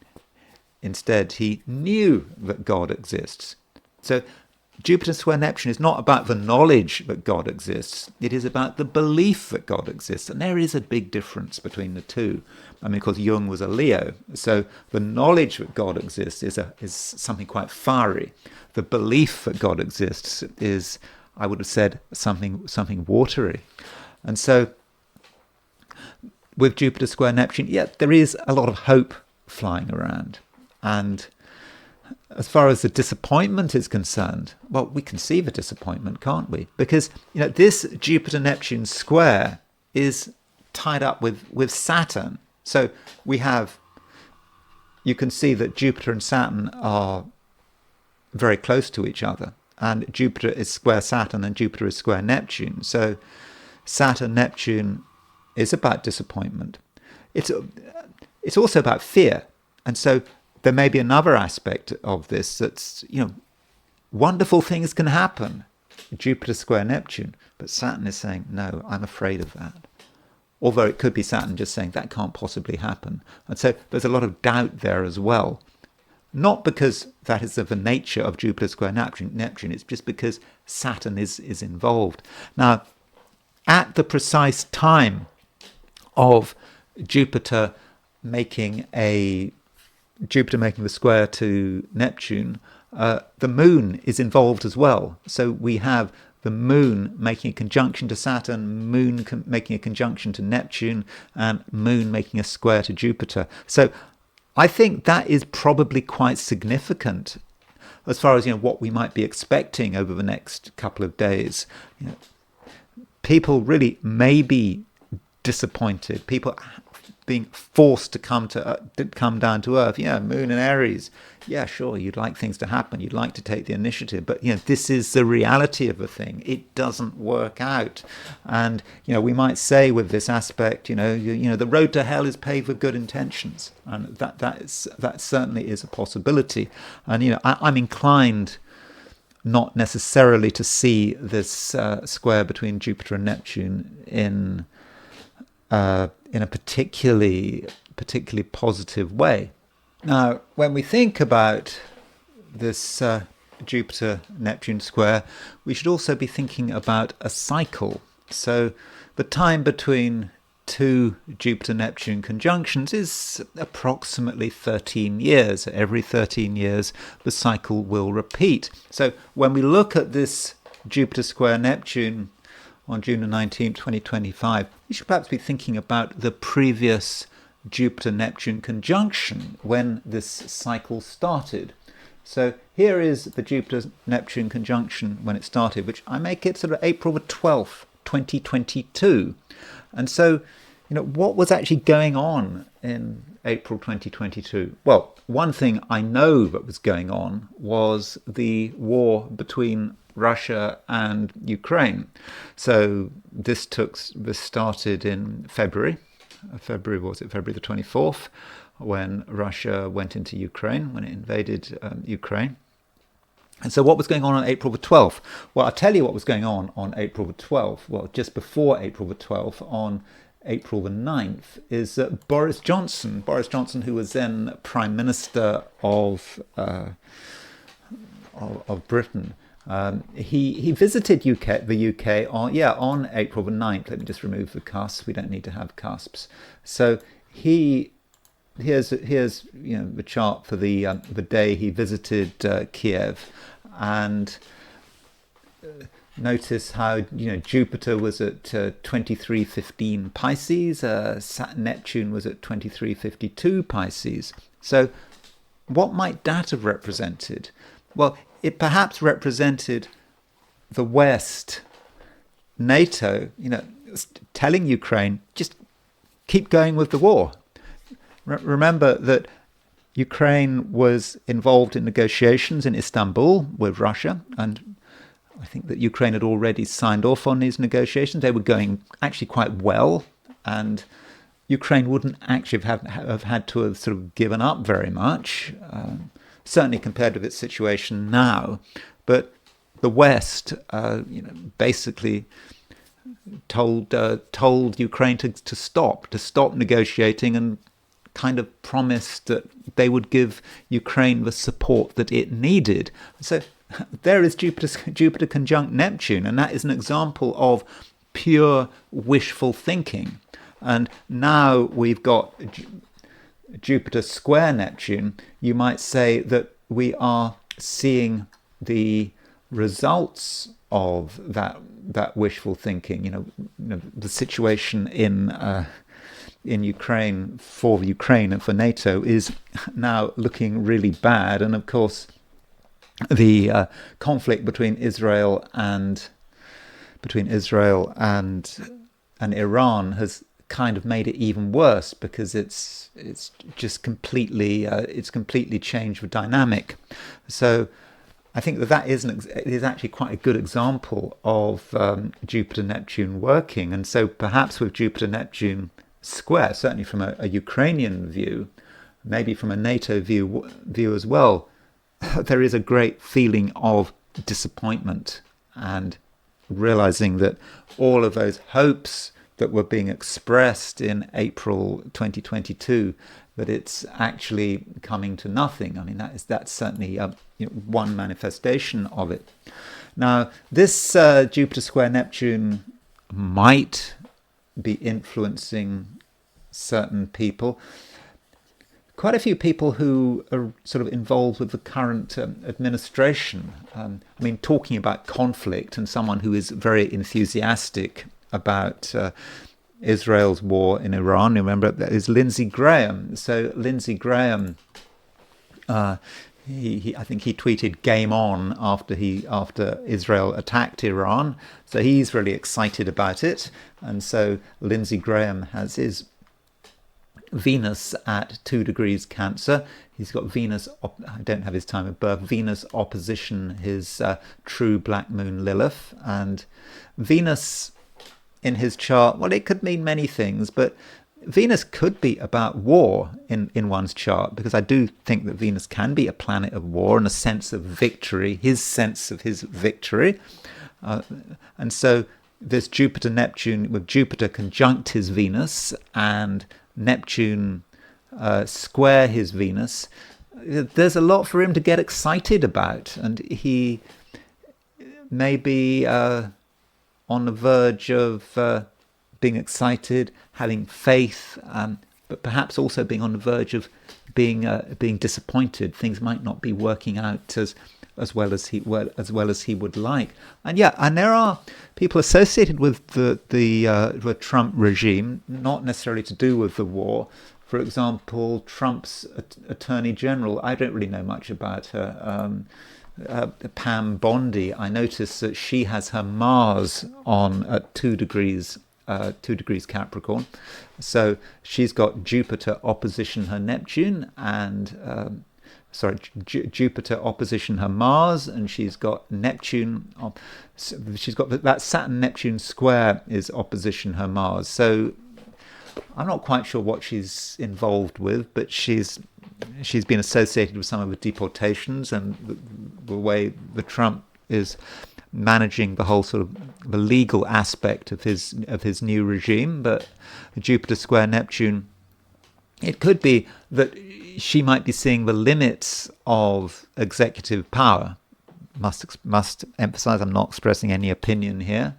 Instead, he knew that God exists. So Jupiter square Neptune is not about the knowledge that God exists. It is about the belief that God exists. And there is a big difference between the two. I mean, because Jung was a Leo. So the knowledge that God exists is something quite fiery. The belief that God exists is, I would have said, something watery. And so with Jupiter square Neptune, there is a lot of hope flying around. And as far as the disappointment is concerned, well, we can see the disappointment, can't we? Because this Jupiter-Neptune square is tied up with Saturn. So you can see that Jupiter and Saturn are very close to each other, and Jupiter is square Saturn and Jupiter is square Neptune. So Saturn Neptune is about disappointment. It's also about fear, and so there may be another aspect of this that's, wonderful things can happen. Jupiter square Neptune, but Saturn is saying, no, I'm afraid of that. Although it could be Saturn just saying that can't possibly happen. And so there's a lot of doubt there as well. Not because that is of the nature of Jupiter square Neptune, it's just because Saturn is involved. Now, at the precise time of Jupiter making the square to Neptune, the moon is involved as well. So we have the moon making a conjunction to Saturn, moon making a conjunction to Neptune, and moon making a square to Jupiter. So I think that is probably quite significant as far as what we might be expecting over the next couple of days. People really may be disappointed. People being forced to come down to earth. Moon and Aries. Yeah, sure, you'd like things to happen. You'd like to take the initiative, but this is the reality of the thing. It doesn't work out, and we might say with this aspect, the road to hell is paved with good intentions, and that certainly is a possibility. And I'm inclined not necessarily to see this square between Jupiter and Neptune in a particularly positive way. Now, when we think about this Jupiter-Neptune square, we should also be thinking about a cycle. So the time between two Jupiter-Neptune conjunctions is approximately 13 years. Every 13 years, the cycle will repeat. So when we look at this Jupiter square Neptune on June the 19th, 2025, we should perhaps be thinking about the previous Jupiter-Neptune conjunction when this cycle started. So here is the Jupiter-Neptune conjunction when it started, which I make it sort of April the 12th, 2022. And so, what was actually going on in April 2022? Well, one thing I know that was going on was the war between Russia and Ukraine. So this started in February the 24th, when Russia went into Ukraine, when it invaded Ukraine. And so what was going on April the 12th? Well, I'll tell you what was going on April the 12th. Well, just before April the 12th, on April the 9th, is Boris Johnson, who was then Prime Minister of Britain. He visited the UK on April the 9th. Let me just remove the cusps. We don't need to have cusps. So here's the chart for the day he visited Kiev, and notice how Jupiter was at 2315 Pisces, Neptune was at 2352 Pisces. So what might that have represented? Well, it perhaps represented the West, NATO, telling Ukraine, just keep going with the war. Remember that Ukraine was involved in negotiations in Istanbul with Russia, and I think that Ukraine had already signed off on these negotiations. They were going actually quite well, and Ukraine wouldn't actually have had to have sort of given up very much, certainly compared with its situation now. But the West, basically told Ukraine to stop negotiating, and kind of promised that they would give Ukraine the support that it needed. So there is Jupiter conjunct Neptune, and that is an example of pure wishful thinking. And now we've got Jupiter square Neptune. You might say that we are seeing the results of that wishful thinking. The situation in Ukraine, for Ukraine and for NATO, is now looking really bad. And of course, the conflict between Israel and Iran has kind of made it even worse because it's just completely changed the dynamic. So I think that is actually quite a good example of Jupiter-Neptune working. And so perhaps with Jupiter-Neptune square, certainly from a Ukrainian view, maybe from a NATO view as well, there is a great feeling of disappointment and realizing that all of those hopes that were being expressed in April 2022, that it's actually coming to nothing. I mean, that's certainly one manifestation of it. Now, this Jupiter square Neptune might be influencing certain people. Quite a few people who are sort of involved with the current administration. I mean, talking about conflict, and someone who is very enthusiastic about Israel's war in Iran, remember, that is Lindsey Graham. So Lindsey Graham, I think he tweeted "Game on" after Israel attacked Iran. So he's really excited about it, and so Lindsey Graham has his Venus at 2 degrees Cancer. He's got Venus, I don't have his time of birth, Venus opposition his true black moon Lilith. And Venus in his chart, well, it could mean many things, but Venus could be about war in one's chart, because I do think that Venus can be a planet of war and a sense of victory, his sense of his victory. And so this Jupiter-Neptune, with Jupiter conjunct his Venus and Neptune square his Venus, there's a lot for him to get excited about, and he may be on the verge of being excited, having faith, but perhaps also being on the verge of being disappointed. Things might not be working out as well as he would like. And there are people associated with the Trump regime, not necessarily to do with the war. For example, Trump's Attorney General. I don't really know much about her. Pam Bondi. I noticed that she has her Mars on at 2 degrees Capricorn. So she's got Jupiter opposition her Neptune, and Jupiter opposition her Mars, and she's got Neptune. She's got that Saturn Neptune square is opposition her Mars. So I'm not quite sure what she's involved with, but she's been associated with some of the deportations and the way the Trump is managing the whole sort of the legal aspect of his new regime. But Jupiter square Neptune, it could be that she might be seeing the limits of executive power. Must emphasize, I'm not expressing any opinion here.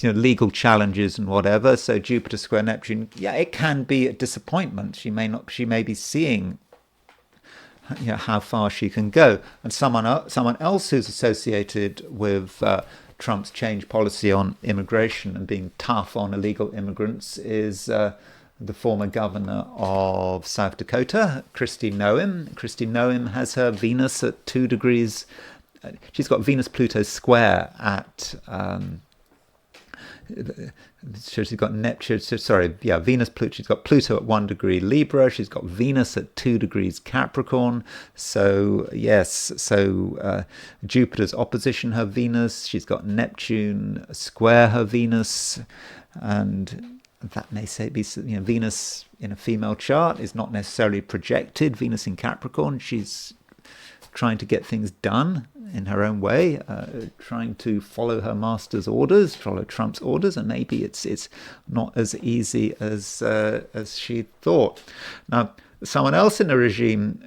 Legal challenges and whatever. So Jupiter square Neptune, it can be a disappointment. She may be seeing how far she can go. And someone else who's associated with Trump's change policy on immigration and being tough on illegal immigrants is the former governor of South Dakota, Kristi Noem. Kristi Noem has her Venus at 2 degrees. She's got Venus-Pluto square at. So she's got Neptune. Venus-Pluto. She's got Pluto at 1 degree Libra. She's got Venus at 2 degrees Capricorn. So yes. So Jupiter's opposition her Venus. She's got Neptune square her Venus, and that may say be Venus in a female chart is not necessarily projected. Venus in Capricorn. She's trying to get things done in her own way, trying to follow her master's orders, follow Trump's orders, and maybe it's not as easy as she thought. Now, someone else in the regime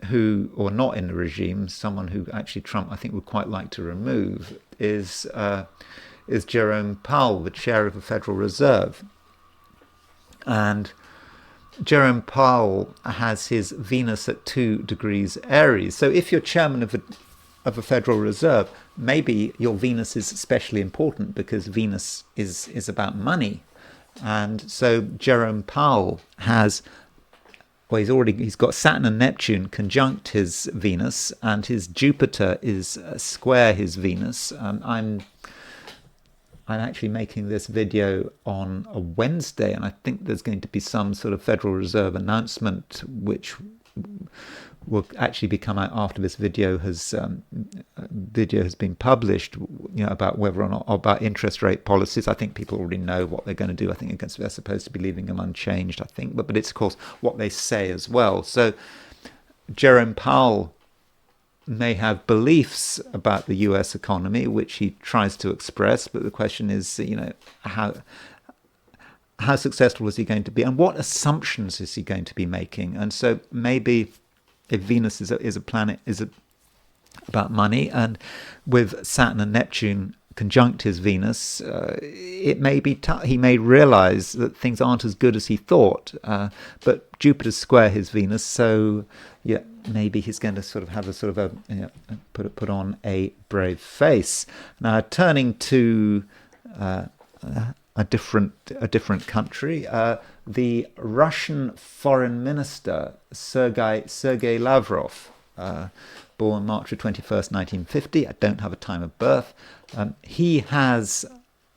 or not in the regime, someone who actually Trump I think would quite like to remove is Jerome Powell, the chair of the Federal Reserve, and Jerome Powell has his Venus at 2 degrees Aries. So if you're chairman of the Federal Reserve, maybe your Venus is especially important because Venus is about money. And so Jerome Powell he's got Saturn and Neptune conjunct his Venus, and his Jupiter is square his Venus. I'm actually making this video on a Wednesday, and I think there's going to be some sort of Federal Reserve announcement which will actually be come out after this video has been published, about whether or not about interest rate policies. I think people already know what they're going to do. I think they're supposed to be leaving them unchanged, I think, but it's of course what they say as well. So Jerome Powell may have beliefs about the US economy, which he tries to express, but the question is, how successful is he going to be, and what assumptions is he going to be making? And so maybe if Venus is a planet about money, and with Saturn and Neptune conjunct his Venus, it may be he may realize that things aren't as good as he thought. But Jupiter's square his Venus, so yeah, maybe he's going to sort of have put on a brave face. Now, turning to a different country, the Russian Foreign Minister Sergei Lavrov, born March 21st, 1950. I don't have a time of birth. He has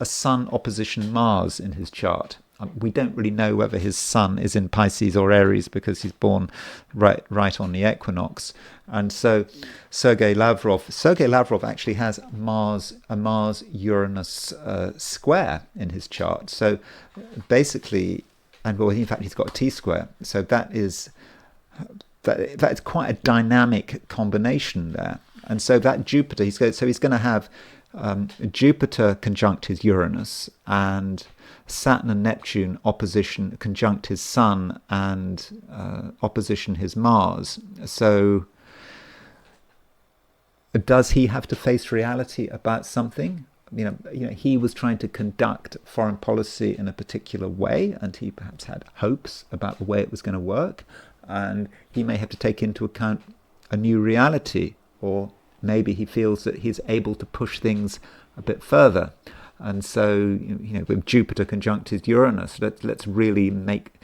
a Sun opposition Mars in his chart. We don't really know whether his Sun is in Pisces or Aries because he's born right on the equinox. And so Sergei Lavrov actually has a Mars-Uranus square in his chart. So basically, in fact, he's got a T-square. So that's quite a dynamic combination there. And so that Jupiter, he's going to have Jupiter conjunct his Uranus, and Saturn and Neptune opposition conjunct his Sun, and opposition his Mars. So does he have to face reality about something? He was trying to conduct foreign policy in a particular way, and he perhaps had hopes about the way it was going to work, and he may have to take into account a new reality, or maybe he feels that he's able to push things a bit further. And so, with Jupiter conjunct his Uranus, let's really make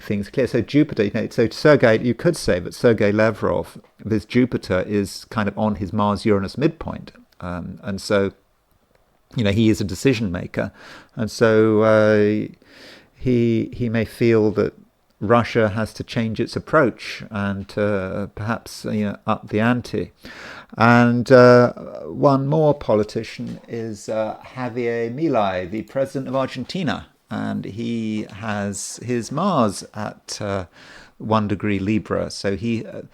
things clear. So Jupiter, so Sergei, you could say that Sergei Lavrov, this Jupiter is kind of on his Mars-Uranus midpoint, and so, he is a decision maker, and so he may feel that Russia has to change its approach and perhaps up the ante. And one more politician is Javier Milei, the president of Argentina, and he has his Mars at 1 degree Libra. So so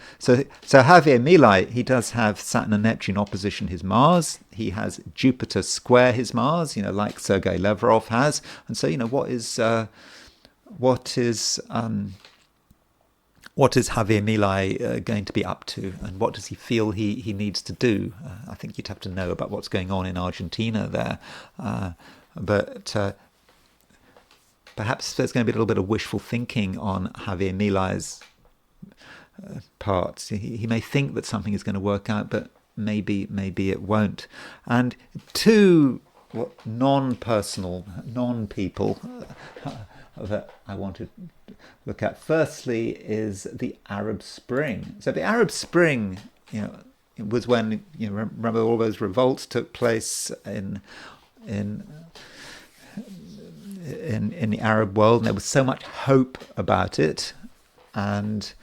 Javier Milei, he does have Saturn and Neptune opposition his Mars. He has Jupiter square his Mars, like Sergei Lavrov has. And so what is Javier Milei going to be up to, and what does he feel he needs to do? I think you'd have to know about what's going on in Argentina there, but perhaps there's going to be a little bit of wishful thinking on Javier Milei's part. He may think that something is going to work out, but maybe it won't. And two non-personal, non-people that I want to look at. Firstly is the Arab Spring. So the Arab Spring, it was when, remember all those revolts took place in the Arab world, and there was so much hope about it. And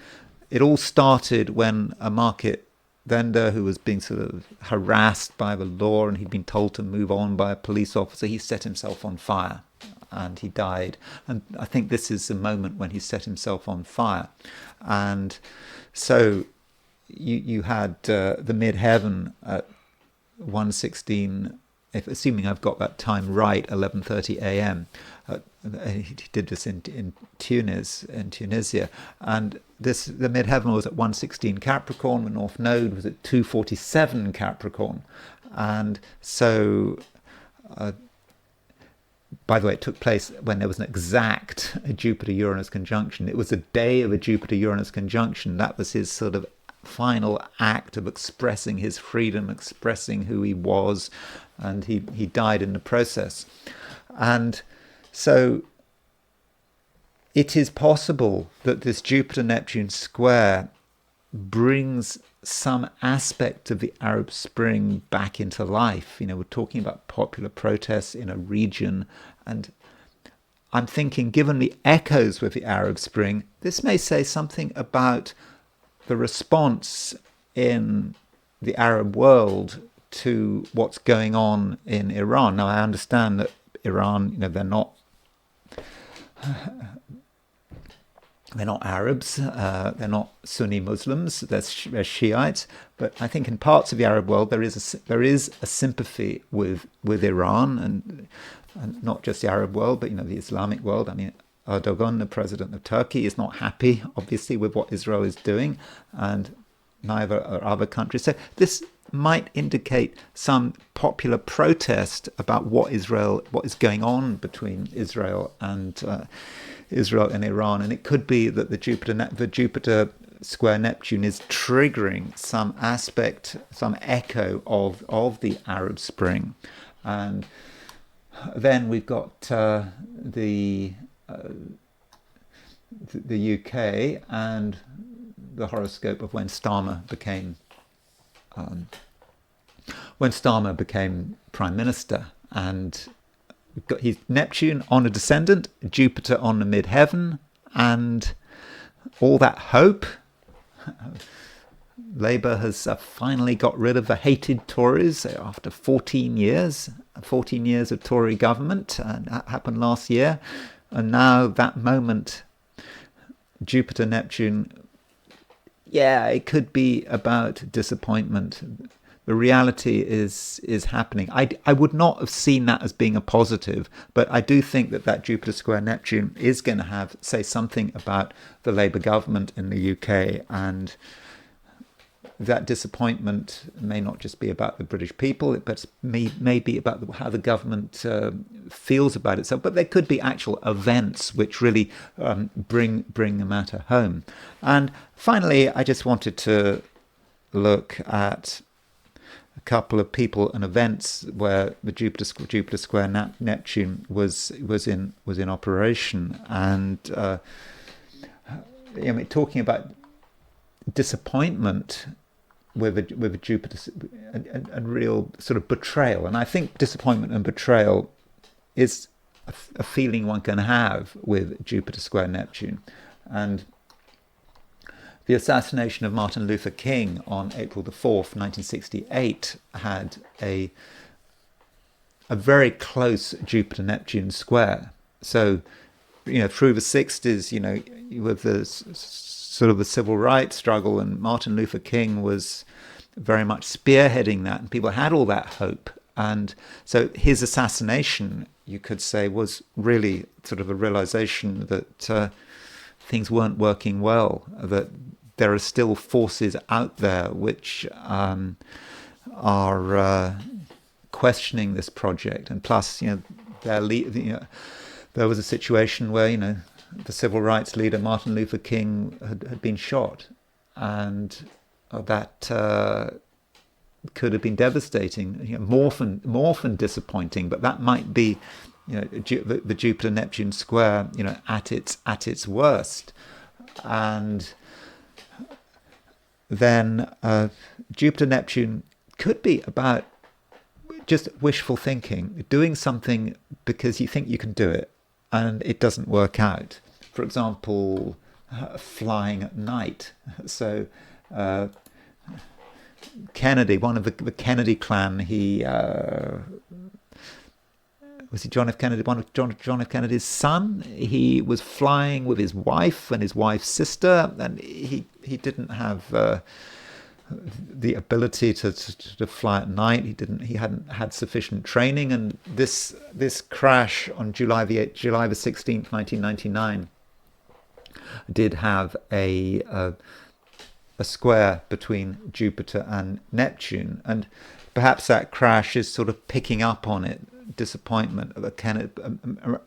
it all started when a market vendor who was being sort of harassed by the law, and he'd been told to move on by a police officer, he set himself on fire. And he died. And I think this is the moment when he set himself on fire. And so you had the midheaven at 1:16, assuming I've got that time right, 11:30 a.m. He did this in Tunisia, and the midheaven was at 1:16 Capricorn. The North Node was at 2:47 Capricorn, and so. By the way, it took place when there was an exact Jupiter-Uranus conjunction. It was a day of a Jupiter-Uranus conjunction. That was his sort of final act of expressing his freedom, expressing who he was, and he died in the process. And so it is possible that this Jupiter-Neptune square brings some aspect of the Arab Spring back into life. We're talking about popular protests in a region, and I'm thinking, given the echoes with the Arab Spring, this may say something about the response in the Arab world to what's going on in Iran. Now, I understand that Iran, they're not Arabs, they're not Sunni Muslims, they're Shiites, but I think in parts of the Arab world there is a sympathy with Iran, and not just the Arab world, but the Islamic world. I mean, Erdogan, the president of Turkey, is not happy, obviously, with what Israel is doing, and neither are other countries. So this might indicate some popular protest about what is going on between Israel and Iran, and it could be that the Jupiter square Neptune is triggering some aspect, some echo of the Arab Spring. And then we've got the UK and the horoscope of when Starmer became prime minister, and we've got his Neptune on a descendant, Jupiter on the midheaven, and all that hope. Labour has finally got rid of the hated Tories after 14 years of Tory government, and that happened last year. And now that moment, Jupiter-Neptune, it could be about disappointment. The reality is happening. I would not have seen that as being a positive, but I do think that Jupiter square Neptune is going to say something about the Labour government in the UK, and that disappointment may not just be about the British people, but may be about how the government feels about itself. But there could be actual events which really bring the matter home. And finally, I just wanted to look at a couple of people and events where the Jupiter square Neptune was in operation, and talking about disappointment with a Jupiter and real sort of betrayal. And I think disappointment and betrayal is a feeling one can have with Jupiter square Neptune. And the assassination of Martin Luther King on April the 4th, 1968, had a very close Jupiter-Neptune square. So, through the 60s, with the sort of the civil rights struggle, and Martin Luther King was very much spearheading that, and people had all that hope. And so his assassination, you could say, was really sort of a realization that things weren't working well, that there are still forces out there which are questioning this project. And plus, there was a situation where, the civil rights leader Martin Luther King had been shot, and that could have been devastating, more than disappointing. But that might be, the Jupiter-Neptune square, at its worst. And then Jupiter-Neptune could be about just wishful thinking, doing something because you think you can do it, and it doesn't work out. For example, flying at night. So Kennedy, one of the Kennedy clan, was he John F. Kennedy, one of John F. Kennedy's son? He was flying with his wife and his wife's sister, and he didn't have the ability to fly at night. He hadn't had sufficient training, and this crash on July the 16th, 1999, did have a square between Jupiter and Neptune, and perhaps that crash is sort of picking up on it. Disappointment of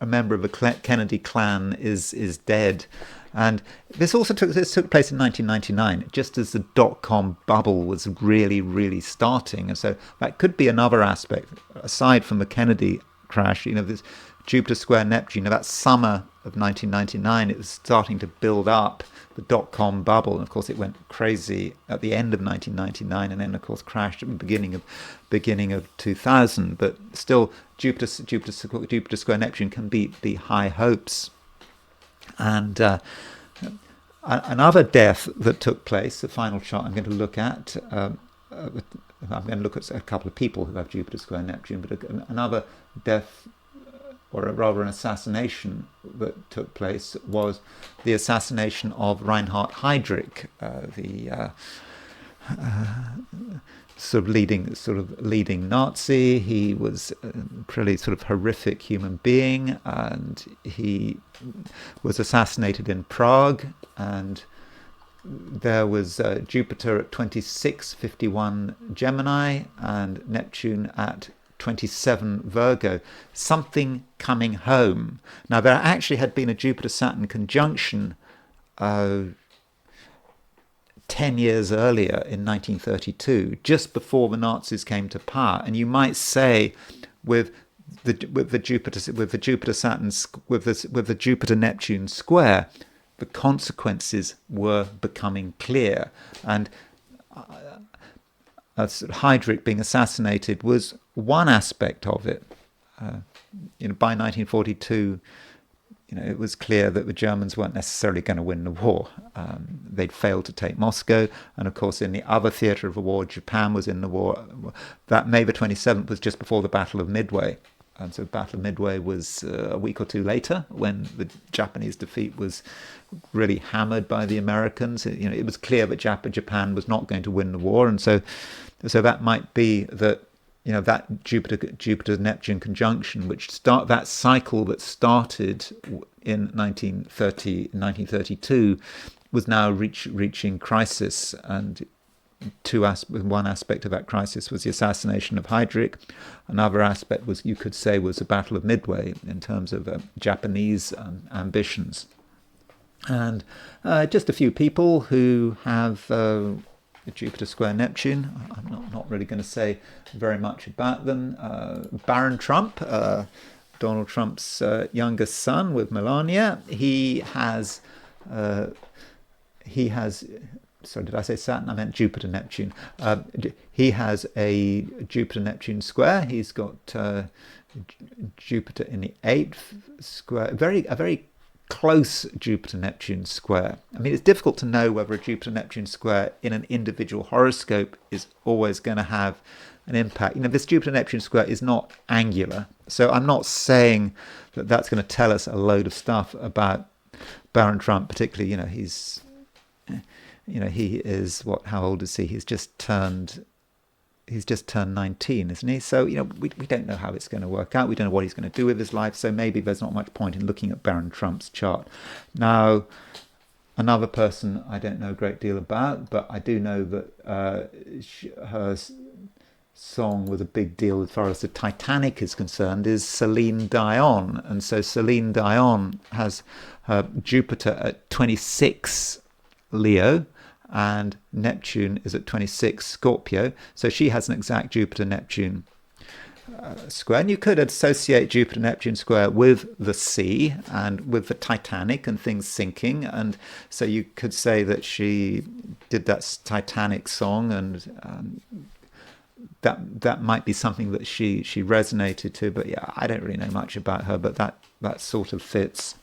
a member of the Kennedy clan is dead. And this took place in 1999, just as the dot-com bubble was really, really starting. And so that could be another aspect, aside from the Kennedy crash. This Jupiter square Neptune, that summer of 1999, it was starting to build up the dot-com bubble, and of course it went crazy at the end of 1999, and then of course crashed at the beginning of 2000. But still, Jupiter square Neptune can beat the high hopes. And another death that took place, the final chart I'm going to look at, I'm going to look at a couple of people who have Jupiter square Neptune, but another death, or rather an assassination that took place, was the assassination of Reinhard Heydrich, the sort of leading Nazi. He was a pretty sort of horrific human being, and he was assassinated in Prague. And there was Jupiter at 2651 Gemini and Neptune at 27 Virgo, something coming home. Now, there actually had been a Jupiter-Saturn conjunction 10 years earlier in 1932, just before the Nazis came to power. And you might say, with the Jupiter-Neptune square, the consequences were becoming clear. And Heydrich being assassinated was one aspect of it. By 1942, it was clear that the Germans weren't necessarily going to win the war. They'd failed to take Moscow, and of course, in the other theatre of the war, Japan was in the war. That May the 27th was just before the Battle of Midway, and so the Battle of Midway was a week or two later, when the Japanese defeat was really hammered by the Americans. It was clear that Japan was not going to win the war, and so that might be that. That Jupiter-Neptune conjunction, that cycle that started in 1932, was now reaching crisis. And one aspect of that crisis was the assassination of Heydrich. Another aspect was, you could say, was the Battle of Midway in terms of Japanese ambitions. And just a few people who have Jupiter square Neptune. I'm not really going to say very much about them. Baron Trump, Donald Trump's youngest son with Melania, he has. Sorry, did I say Saturn? I meant Jupiter-Neptune. He has a Jupiter-Neptune square. He's got Jupiter in the 8th square. A very close Jupiter-Neptune square. I mean, it's difficult to know whether a Jupiter-Neptune square in an individual horoscope is always going to have an impact. This Jupiter-Neptune square is not angular, so I'm not saying that that's going to tell us a load of stuff about Baron Trump, particularly. He is how old is he? He's just turned 19, isn't he? So, we don't know how it's going to work out. We don't know what he's going to do with his life. So maybe there's not much point in looking at Baron Trump's chart. Now, another person I don't know a great deal about, but I do know that her song was a big deal as far as the Titanic is concerned, is Celine Dion. And so Celine Dion has her Jupiter at 26 Leo, and Neptune is at 26 Scorpio. So she has an exact Jupiter-Neptune square. And you could associate Jupiter-Neptune square with the sea and with the Titanic and things sinking. And so you could say that she did that Titanic song, and that might be something that she resonated to. But yeah, I don't really know much about her, but that sort of fits.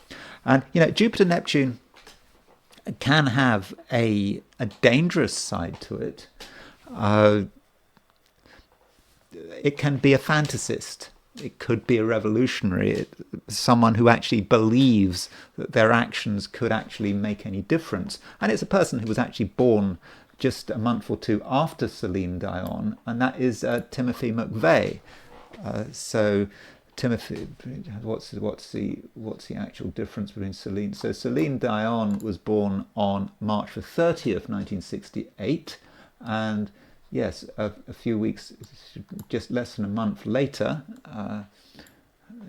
And, Jupiter-Neptune can have a dangerous side to it. It can be a fantasist. It could be a revolutionary, someone who actually believes that their actions could actually make any difference. And it's a person who was actually born just a month or two after Celine Dion, and that is Timothy McVeigh. So Timothy, what's the actual difference between Celine? So Celine Dion was born on March the 30th, 1968, and yes, a few weeks, just less than a month later,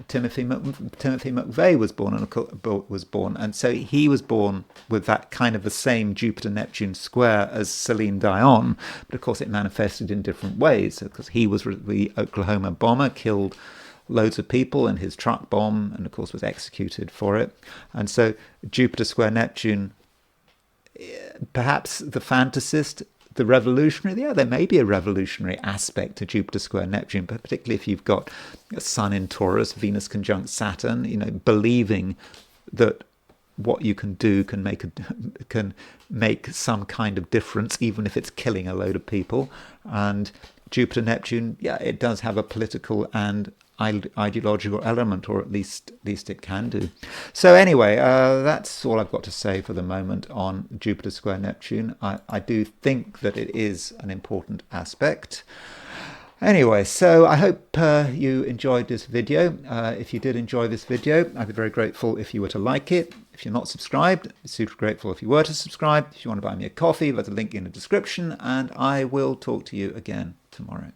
Timothy McVeigh was born, and so he was born with that kind of the same Jupiter-Neptune square as Celine Dion, but of course it manifested in different ways, because he was the Oklahoma bomber, killed loads of people in his truck bomb, and of course was executed for it. And so Jupiter square Neptune, perhaps the fantasist, the revolutionary, yeah, there may be a revolutionary aspect to Jupiter square Neptune, but particularly if you've got a Sun in Taurus, Venus conjunct Saturn, believing that what you can do can make some kind of difference, even if it's killing a load of people. And Jupiter Neptune, yeah, it does have a political and ideological element, or at least it can do. So anyway, that's all I've got to say for the moment on Jupiter square Neptune. I do think that it is an important aspect. Anyway, so I hope you enjoyed this video. If you did enjoy this video, I'd be very grateful if you were to like it. If you're not subscribed, I'd be super grateful if you were to subscribe. If you want to buy me a coffee, there's a link in the description, and I will talk to you again tomorrow.